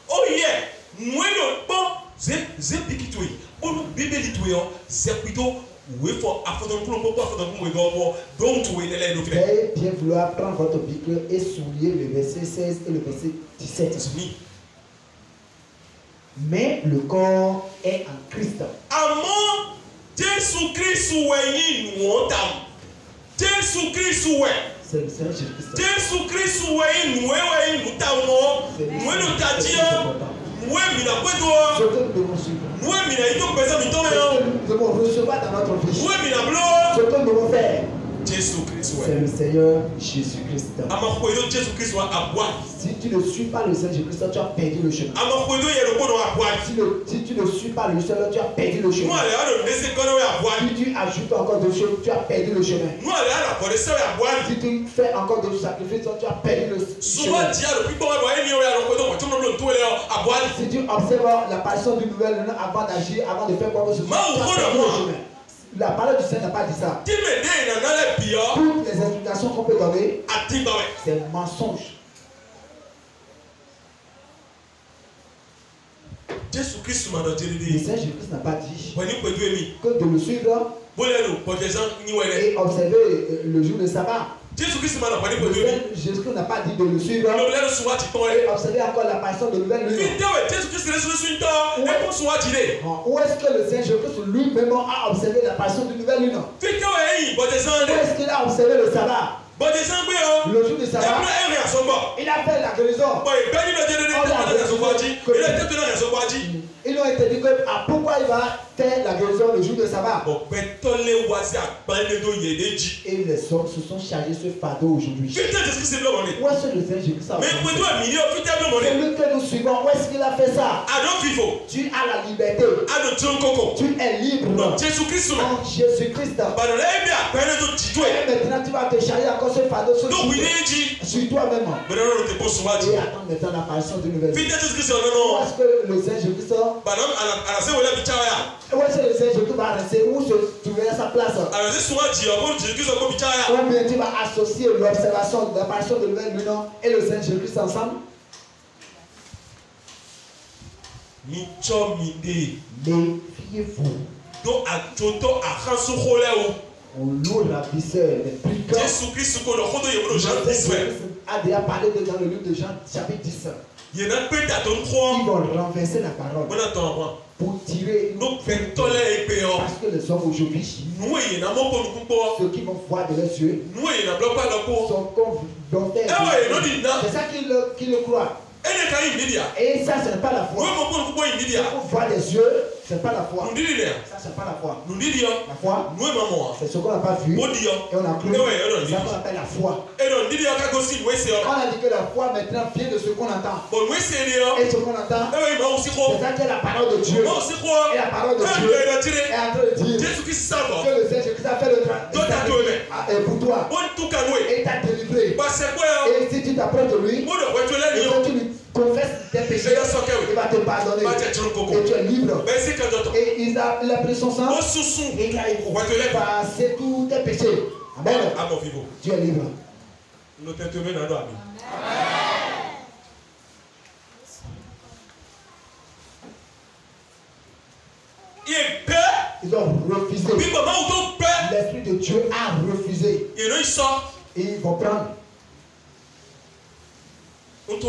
B: Oh yeah. Nous bon. C'est piquitoui. Pour nous bébé litoyo. C'est plutôt oui for afodon pour nous pas afodon pour nous go donc tu es les nous.
C: Veuillez bien vouloir prendre votre Bible et souligner le verset 16 et le verset 17. Mais le corps est en Christ.
B: Amon Jésus Christ oué nous on tam. Jésus Christ oué.
C: C'est le Seigneur Jésus-Christ.
B: Jésus Christ oué nous tam nous tadio. Nous mina kweto. Nous mina ito pesa mitome yo.
C: Nous devons recevoir dans notre vie.
B: Nous mina blo.
C: Ce que nous devons faire.
B: Jésus Christ oué.
C: C'est le Seigneur Jésus-Christ.
B: Amakoyo Jésus Christ oué abwa.
C: Si tu ne suis pas le Seigneur Jésus-Christ, tu as perdu le chemin. Si tu ne suis pas le Seigneur, tu as perdu le chemin. Si tu ajoutes encore des choses, tu as perdu le chemin. Si tu fais encore des sacrifices, tu as perdu le chemin. Si tu observes l'apparition du nouvel avant d'agir, avant de faire quoi que ce soit, tu as perdu le chemin. La parole du Seigneur n'a pas dit ça. Toutes les explications qu'on peut donner, c'est un mensonge.
B: Le Seigneur
C: Jésus-Christ n'a pas dit que de le suivre et observer le jour de sabbat. Le Seigneur Jésus-Christ n'a pas dit de le suivre et observer encore l'apparition de nouvelles lunes. Où est-ce que le Seigneur Jésus-Christ lui-même a observé l'apparition de nouvelles lunes? Où est-ce qu'il a observé le sabbat? Le jour de sabbat, il a fait la guérison. Ils ont été dit que pourquoi il va faire la guérison le jour de sabbat. Et les hommes se sont chargés ce fardeau aujourd'hui. Où est-ce que le Seigneur Jésus-Christ a fait? Celui que nous suivons, où est-ce qu'il a fait ça? Tu as la liberté. Tu es libre. En Jésus-Christ. Et maintenant tu vas te charger encore ce fardeau sur toi-même. Et attends maintenant l'apparition de nouvelles. Où est-ce que le Seigneur Jésus-Christ? Où est-ce que le Seigneur Jésus va rester? Où se trouvera sa place? Ou bien tu vas associer l'observation de l'apparition de nouvelles lunes et le Seigneur Jésus-Christ ensemble? Méfiez-vous. On loue la visseur des plus grands. Jésus-Christ a déjà parlé dans le livre de Jean chapitre 10. Ils vont renverser la parole pour tirer parce que les hommes aujourd'hui, ceux qui vont voir de leurs yeux, sont comme volontaires. C'est ça qu'ils le croient. Et ça, ce n'est pas la foi. Pour voir des yeux, ce n'est pas la foi. Ça, ce n'est pas la foi. La foi, c'est ce qu'on n'a pas vu. Et on a cru. C'est ça qu'on appelle la foi. On a dit que la foi maintenant vient de ce qu'on entend. Et ce qu'on entend, c'est ça qui est la parole de Dieu. Et la parole de Dieu est en train de dire que le Seigneur Jésus a fait le travail. Et pour toi, et t'a délivré. Et si tu t'approches de lui, et que tu lui confesses tes péchés, il va te pardonner. Et tu es libre. Et il a pris son sang et il a effacé tous tes péchés. Amen. Tu es libre. Ils ont refusé. L'Esprit de Dieu a refusé. Et ils vont prendre. Je ne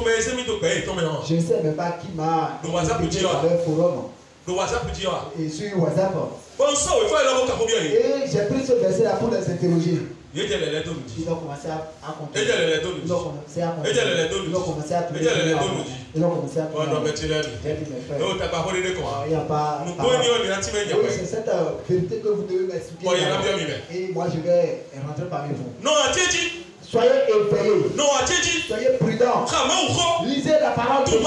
C: sais même pas qui m'a invité dans leur forum. Et sur WhatsApp. Et j'ai pris ce verset là pour les interroger. Ils ont commencé à compter. Ils ont commencé à compter. Ils ont commencé à trouver. Ils ont commencé à trouver. J'ai dit mes frères. Il n'y a pas. Oui, c'est cette vérité que vous devez m'expliquer. Et moi je vais rentrer parmi vous. Soyez éveillés. Soyez prudents. Lisez la parole de Dieu.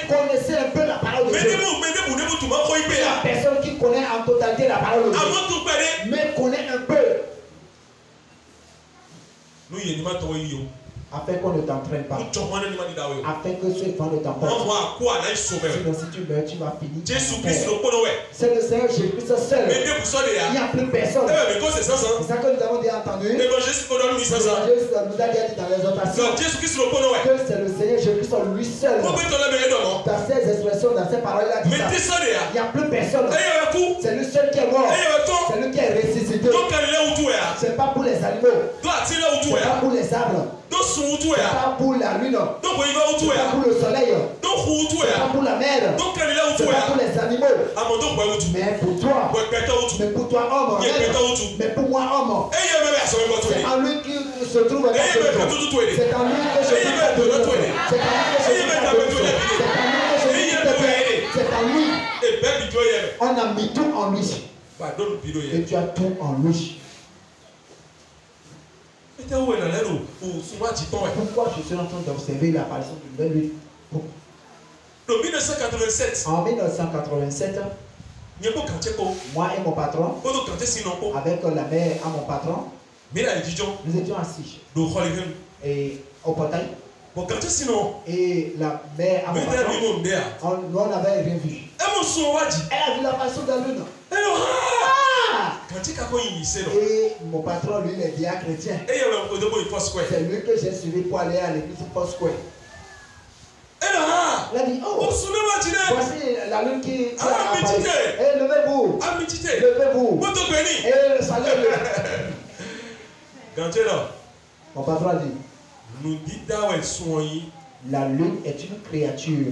C: Connaissez un peu la parole de Dieu. La personne qui connaît en totalité la parole de Dieu, mais connaît un peu. Afin qu'on ne t'entraîne pas. Afin que ce vent ne t'emporte. Sinon, si tu meurs, tu vas finir. C'est le Seigneur Jésus-Christ seul. Il n'y a plus personne. C'est ça que nous avons déjà entendu. Jésus nous a déjà dit dans l'exhortation que c'est le Seigneur Jésus-Christ lui seul. Dans ces expressions, dans ces paroles, il a dit ça. Il n'y a plus personne. C'est lui seul qui est mort. C'est lui qui est ressuscité. C'est pas pour les animaux. C'est pas pour les arbres. C'est pas pour la lune. C'est pas pour le soleil. C'est pas pour la mer. C'est pas pour les animaux. Mais pour toi. Mais pour toi, homme. Mais pour moi, homme. C'est en lui qui se trouve. C'est en lui que je suis. C'est en lui que je suis. C'est en lui. On a mis tout en lui. Et tu as tout en lui. Pourquoi je suis en train d'observer l'apparition de lui? En 1987, moi et mon patron, avec la mère à mon patron, nous étions assis et au portail. Et la mère à mon patron, nous on n'avait rien vu. Elle a vu l'apparition de la lune. Et mon patron, lui, il est bien chrétien. C'est lui que j'ai suivi pour aller à l'église Foursquare. Il a dit, oh, voici la lune qui a apparu. Et levez-vous. Levez-vous. Et saluez-le. Mon patron a dit, la lune est une créature.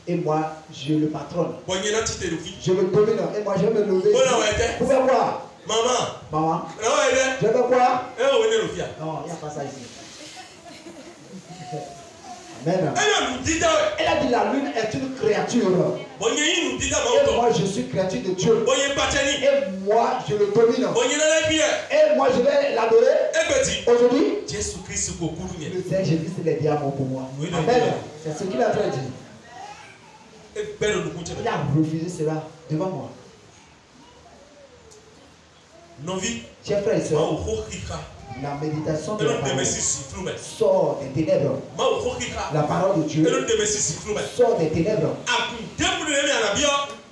C: Et moi, je le patronne. Je le domine. Et moi, je vais me lever. Vous pouvez voir. Maman. Je veux quoi? Non, il n'y a pas ça ici. Amen. Elle a dit la lune est une créature. Et moi je suis créature de Dieu. Et moi je le domine. Et moi je vais l'adorer. Aujourd'hui, le Seigneur Jésus c'est les diamants pour moi. Amen. C'est ce qu'il a fait dire. Il a refusé cela devant moi. Chers frères et sœurs, la méditation de la parole sort des ténèbres. La parole de Dieu sort des ténèbres.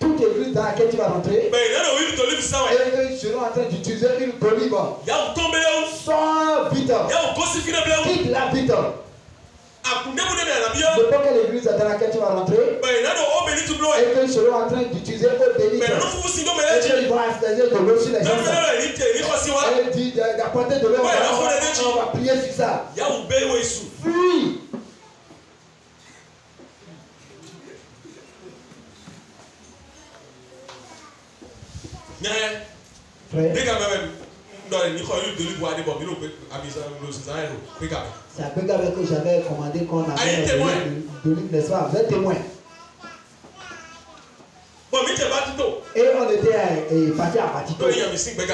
C: Toute église dans laquelle tu vas rentrer, et ils seront en train d'utiliser une collibe. Sors vite. Quitte la vite. N'importe quelle église dans laquelle tu vas rentrer, et qu'ils seront en train d'utiliser l'eau bénite. Et qu'ils vont installer de l'eau sur les gens. Et il dit d'apporter de l'eau. On va prier sur ça. Fuis. Frère, c'est un peu que j'avais commandé qu'on avait de l'huile, n'est-ce pas? Vous êtes témoin. Et on était parti à Batito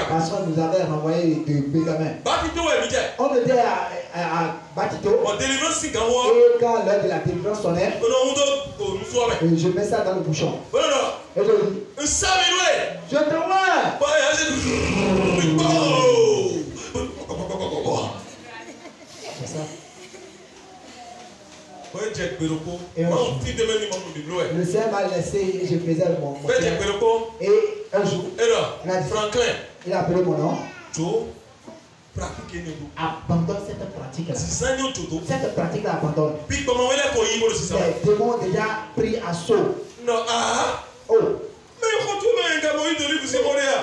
C: parce qu'on nous avait renvoyé de Bégamin. On était à Batito. Et quand l'heure de la délivrance sonnait, je mets ça dans le bouchon. Et je dis, je te vois. C'est ça. Et le Seigneur m'a laissé et je faisais mon et un jour, il a appelé mon nom. Abandonne cette pratique-là. Cette pratique-là abandonne. Les démons ont déjà pris assaut. Oh.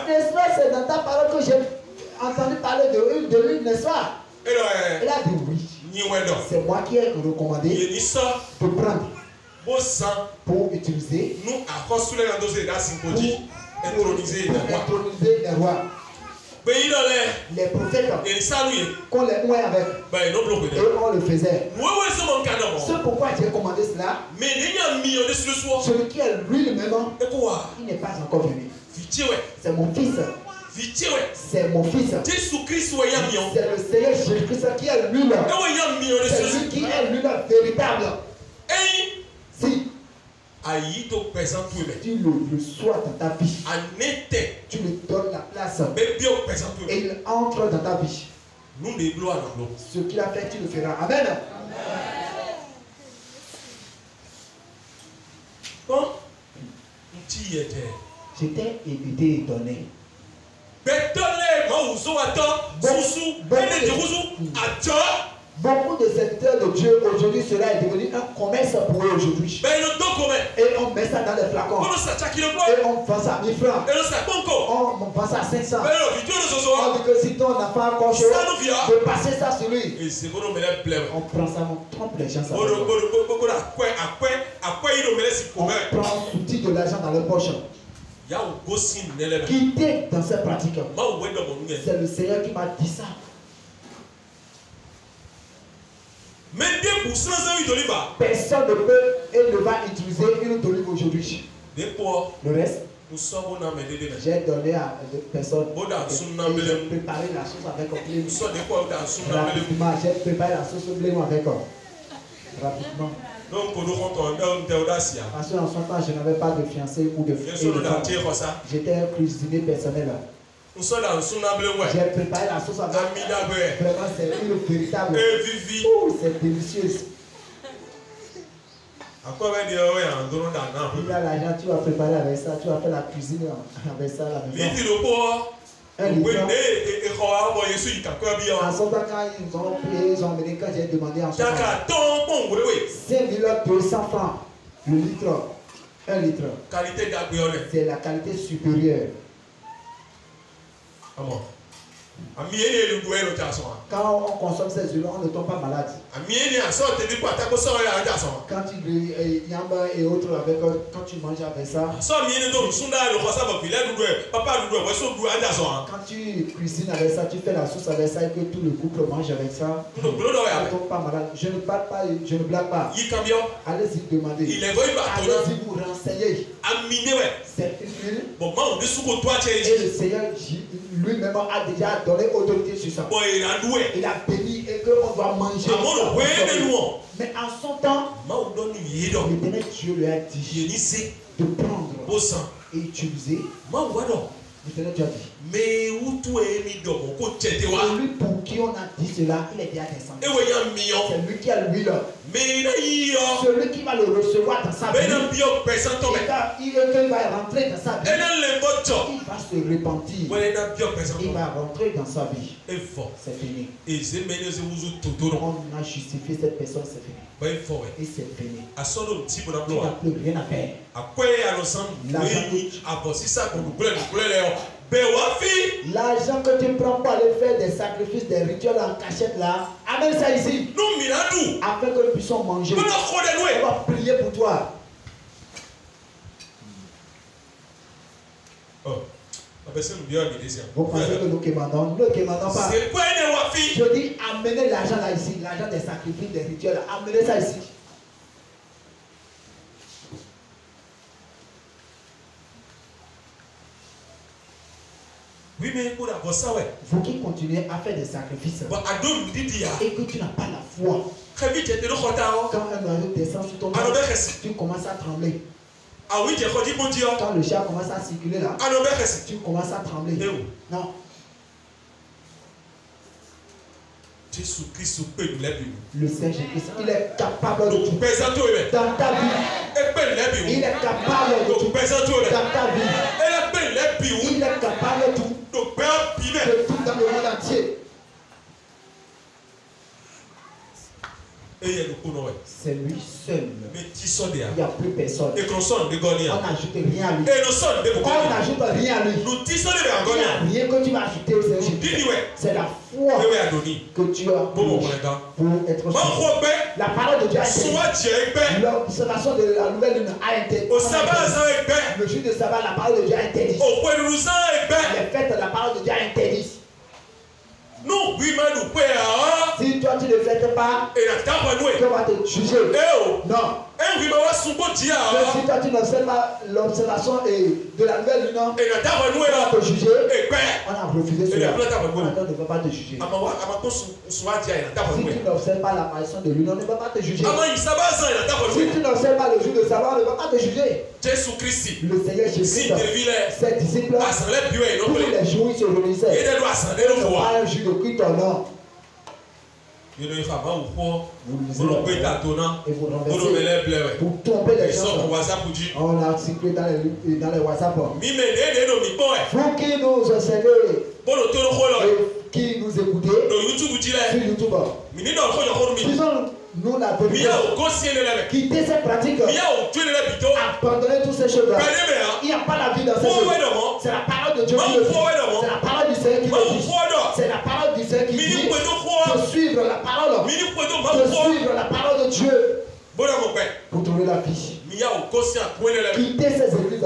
C: N'est-ce pas, c'est dans ta parole que j'ai entendu parler de lui, n'est-ce pas? Il a dit oui. C'est moi qui ai recommandé de prendre pour utiliser pour introniser les rois. Les prophètes qu'on les mouait avec et on le faisait. C'est pourquoi j'ai commandé cela. Celui qui est lui-même, il n'est pas encore venu. C'est mon fils. C'est mon fils. C'est le Seigneur Jésus-Christ qui est lui-même. C'est lui qui est lui-même véritable. Si tu le reçois dans ta vie, tu lui donnes la place et il entre dans ta vie. Ce qu'il a fait, tu le feras. Amen. J'étais étonné. Beaucoup de secteurs de Dieu aujourd'hui, cela est devenu un commerce pour eux aujourd'hui. Et on met ça dans les flacons. Et on vend ça à 1000 francs. On vend ça à 500. On dit que si ton enfant a encore chaud, de passer ça sur lui. On prend ça, on trompe les gens. On prend l'outil de l'argent dans leur poche. Quitter dans cette pratique. C'est le Seigneur qui m'a dit ça. Personne ne peut et ne va utiliser une d'olive aujourd'hui. Le reste, j'ai donné à des personnes. J'ai préparé la sauce avec un blé. Rapidement, j'ai préparé la sauce au blé avec rapidement. Parce qu'en son temps, je n'avais pas de fiancé ou de femme. J'étais un cuisinier personnel. J'ai préparé la sauce avec. Vraiment, c'est une véritable. C'est délicieux. Il y a l'argent, tu vas préparer avec ça, tu vas faire la cuisine avec ça à la maison. Un litre. En son temps, quand ils ont payé, ils ont amené, quand j'ai demandé en son temps, 5200 francs le litre. Un litre. C'est la qualité supérieure. Quand on consomme ces huiles, on ne tombe pas malade. Quand tu yamba et autres avec, quand tu manges avec ça, quand tu cuisines avec ça, tu fais la sauce avec ça et que tout le couple mange avec ça, tu ne tombes pas malade. Je ne parle pas, je ne blague pas. Allez-y demander. Allez-y vous renseigner. C'est une huile. Et le Seigneur lui-même a déjà donné autorité sur ça. Il a béni et qu'on doit manger. Mais en son temps, l'éternel Dieu lui a dit de prendre et utiliser. L'éternel Dieu a dit. Mais celui pour qui on a dit cela, il est déjà descendu. C'est lui qui a l'huile. Celui qui va le recevoir dans sa vie. Il va rentrer dans sa vie. Il va se repentir. Il va rentrer dans sa vie. C'est fini. On a justifié cette personne, c'est fini. Et c'est fini. Il n'a plus rien à faire. L'argent que tu prends pour aller faire des sacrifices, des rituels en cachette là, amène ça ici. Afin que nous puissions manger. On va prier pour toi. Vous pensez que nous commandons? Nous ne commandons pas. Je dis amenez l'argent là ici, l'argent des sacrifices, des rituels, amenez ça ici. Vous qui continuez à faire des sacrifices et que tu n'as pas la foi, quand un oiseau descend sur ton corps, tu commences à trembler. Quand le chat commence à circuler là, tu commences à trembler. Non. Le Seigneur Jésus, il est capable de tout. Dans ta vie, il est capable de tout. Dans ta vie, il est capable de tout. De tout dans le monde entier. C'est lui seul. Il n'y a plus personne. On n'ajoute rien à lui. On n'ajoute rien à lui. Il n'y a rien que tu vas ajouter au Seigneur Jésus. C'est la foi que tu as pour être sauvé. La parole de Dieu a été. L'observation de la nouvelle lune a été. Le jour de sabbat, la parole de Dieu a interdit. Les fêtes, la parole de Dieu a interdit. Si toi tu ne le fais pas, on va te juger. Non. Si toi tu n'observes pas l'observation de la nouvelle lune, on va te juger. On a refusé cela. On ne va pas te juger. Si tu n'observes pas l'apparition de lune, on ne va pas te juger. Si tu n'observes pas le jour de sabbat, on ne va pas te juger. Le Seigneur Jésus, ses disciples, tous les jours ils se réunissaient. Ce n'est pas un jour de culte, non. Vous lisez et vous renversez pour tromper les gens. On a circulé dans les WhatsApp. Vous qui nous observez et qui nous écoutez sur YouTube, disons nous la vérité. Quittez cette pratique. Abandonnez toutes ces choses-là. Il n'y a pas la vie dans ces choses. C'est la parole de Dieu qui le dit. C'est la parole du Seigneur qui le dit. C'est la parole du Seigneur qui dit de suivre la parole. De suivre la parole de Dieu pour trouver la vie. Quittez ces églises.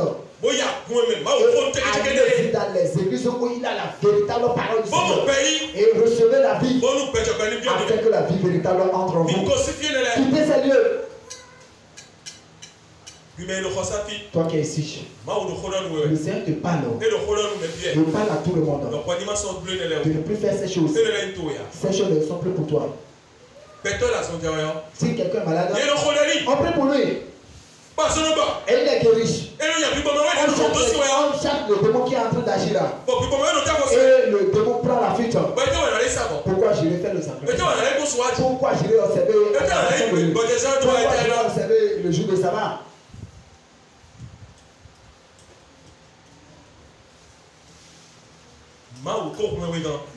C: Allez dans les églises où il a la véritable parole du Seigneur et recevez la vie afin que la vie véritable entre en vous. Quittez ces lieux. Toi qui es ici, le Seigneur te parle. Il parle à tout le monde. De ne plus faire ces choses. Ces choses ne sont plus pour toi. Si quelqu'un est malade, on prie pour lui. Et il est guéri. On chaque le démon qui est en train d'agir là. Et le démon prend la fuite. Pourquoi j'irai faire le sacrifice? Pourquoi j'irai observer le jour de sabbat?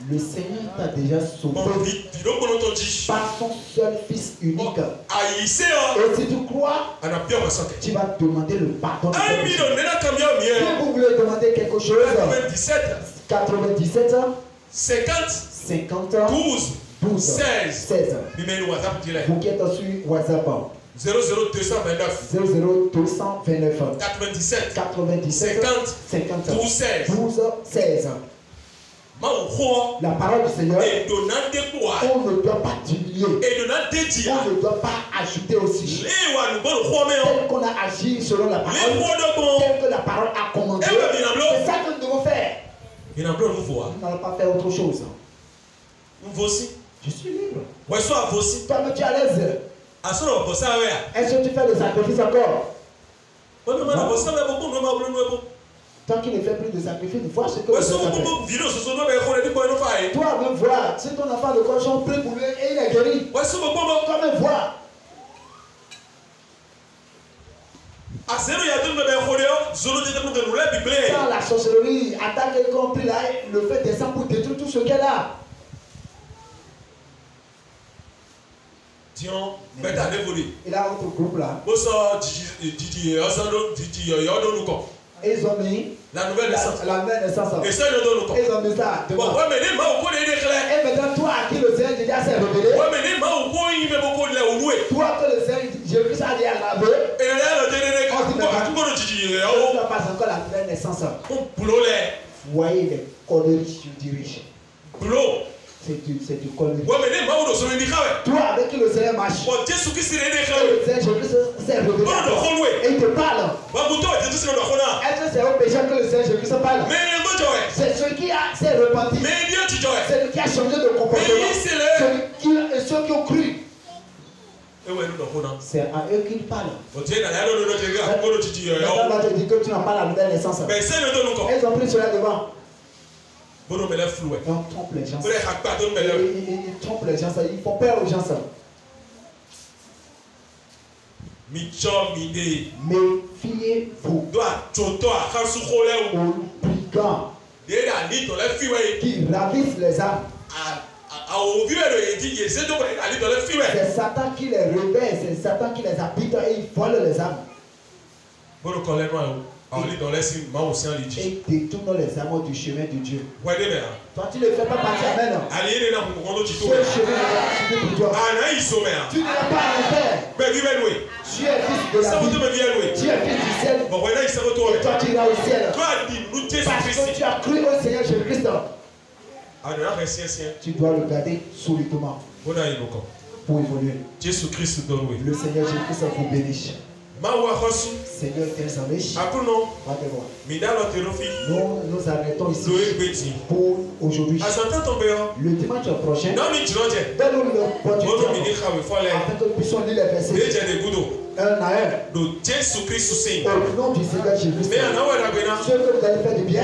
C: Le Seigneur t'a déjà sauvé par son seul Fils unique. Et si tu crois, tu vas demander le pardon de Dieu. Si vous voulez demander quelque chose, 97 50 12 16. Vous qui êtes sur WhatsApp. 00229 97 50 12 16. La parole du Seigneur, on ne doit pas diminuer, on ne doit pas ajouter aussi. Tel qu'on a agi selon la parole, tel que la parole a commandé, c'est ça que nous devons faire. Nous n'allons pas faire autre chose. Je suis libre. Toi-même tu es à l'aise. Est-ce que tu fais le sacrifice encore? Tant qu'il ne fait plus de sacrifice, vois ce que vous faites. Toi-même vois, si ton enfant de cochon prie pour lui et il est guéri. Toi-même vois. Quand la sorcellerie attaque quelqu'un prie là, le fait descend pour détruire tout ce qu'elle a. Il a un autre groupe là. Ils ont mis la nouvelle naissance. Et ça, ils ont mis ça. Et maintenant, toi à qui le Seigneur déjà s'est révélé, toi que le Seigneur Jésus a déjà lavé, on ne pas encore la nouvelle naissance. Voyez les conneries, je dirige. C'est du connerie. Toi avec qui le Seigneur marche, le Seigneur Jésus s'est révélé et il te parle. Est-ce que c'est au péché que le Seigneur Jésus se parle? C'est celui qui s'est repenti. C'est celui qui a changé de comportement. Ceux qui ont cru. C'est à eux qu'il parle. Maintenant, va te dire que tu n'as pas la nouvelle naissance. Ils ont pris cela devant. On trompe les gens. Ils trompent les gens. Ils font peur aux gens. Méfiez-vous aux brigands qui ravissent les âmes. C'est Satan qui les réveille, c'est Satan qui les habite et il vole les âmes. Et détourne les âmes du chemin de Dieu. Toi, tu ne fais pas partie, amen. Ce chemin n'est pas pour toi. Tu ne vas pas en faire. Tu es fils de la vie. Tu es fils du ciel. Et toi, tu iras au ciel. Parce que tu as cru au Seigneur Jésus-Christ. Tu dois le garder solidement pour évoluer. Le Seigneur Jésus-Christ vous bénisse. Seigneur, tes amis, nous arrêtons ici pour aujourd'hui. Le dimanche prochain, donne-nous l'opportunité afin que nous puissions lire les versets. un à un.
B: Do Jésus Christ aussi.
C: Au nom du Seigneur Jésus.
B: Mais en awara bena.
C: Ce que vous allez faire du bien.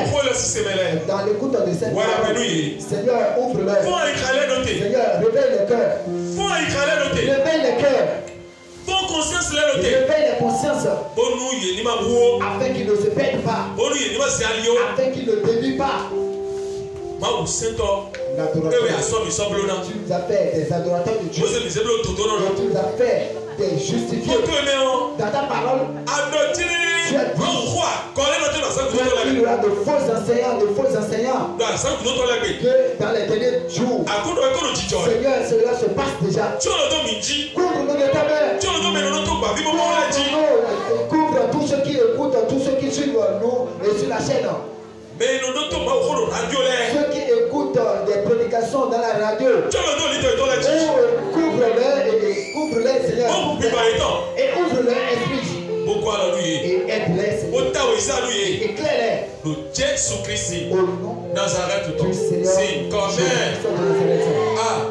C: Dans l'écoute de cette parole. Seigneur, ouvre-le. Seigneur, réveille le cœur. Réveille le cœur. Réveille les consciences. Afin qu'ils ne se perdent pas. Afin qu'ils ne dévient pas. Tu nous as fait des adorateurs de Dieu. Tu nous as fait des justifiés. Dans ta parole, tu as dit qu'il y aura de faux enseignants, que dans les derniers jours, Seigneur, cela se passe déjà. Couvre-nous de ta main. Couvre tous ceux qui écoutent, tous ceux qui suivent nous et sur la chaîne. Ceux qui écoutent des prédications dans la radio, couvre-les, Seigneur, et ouvre leur esprit. Et aide-les, Seigneur. Éclaire-les.
B: Jésus Christ,
C: au nom
B: Nazareth,
C: du Seigneur.
B: Amen.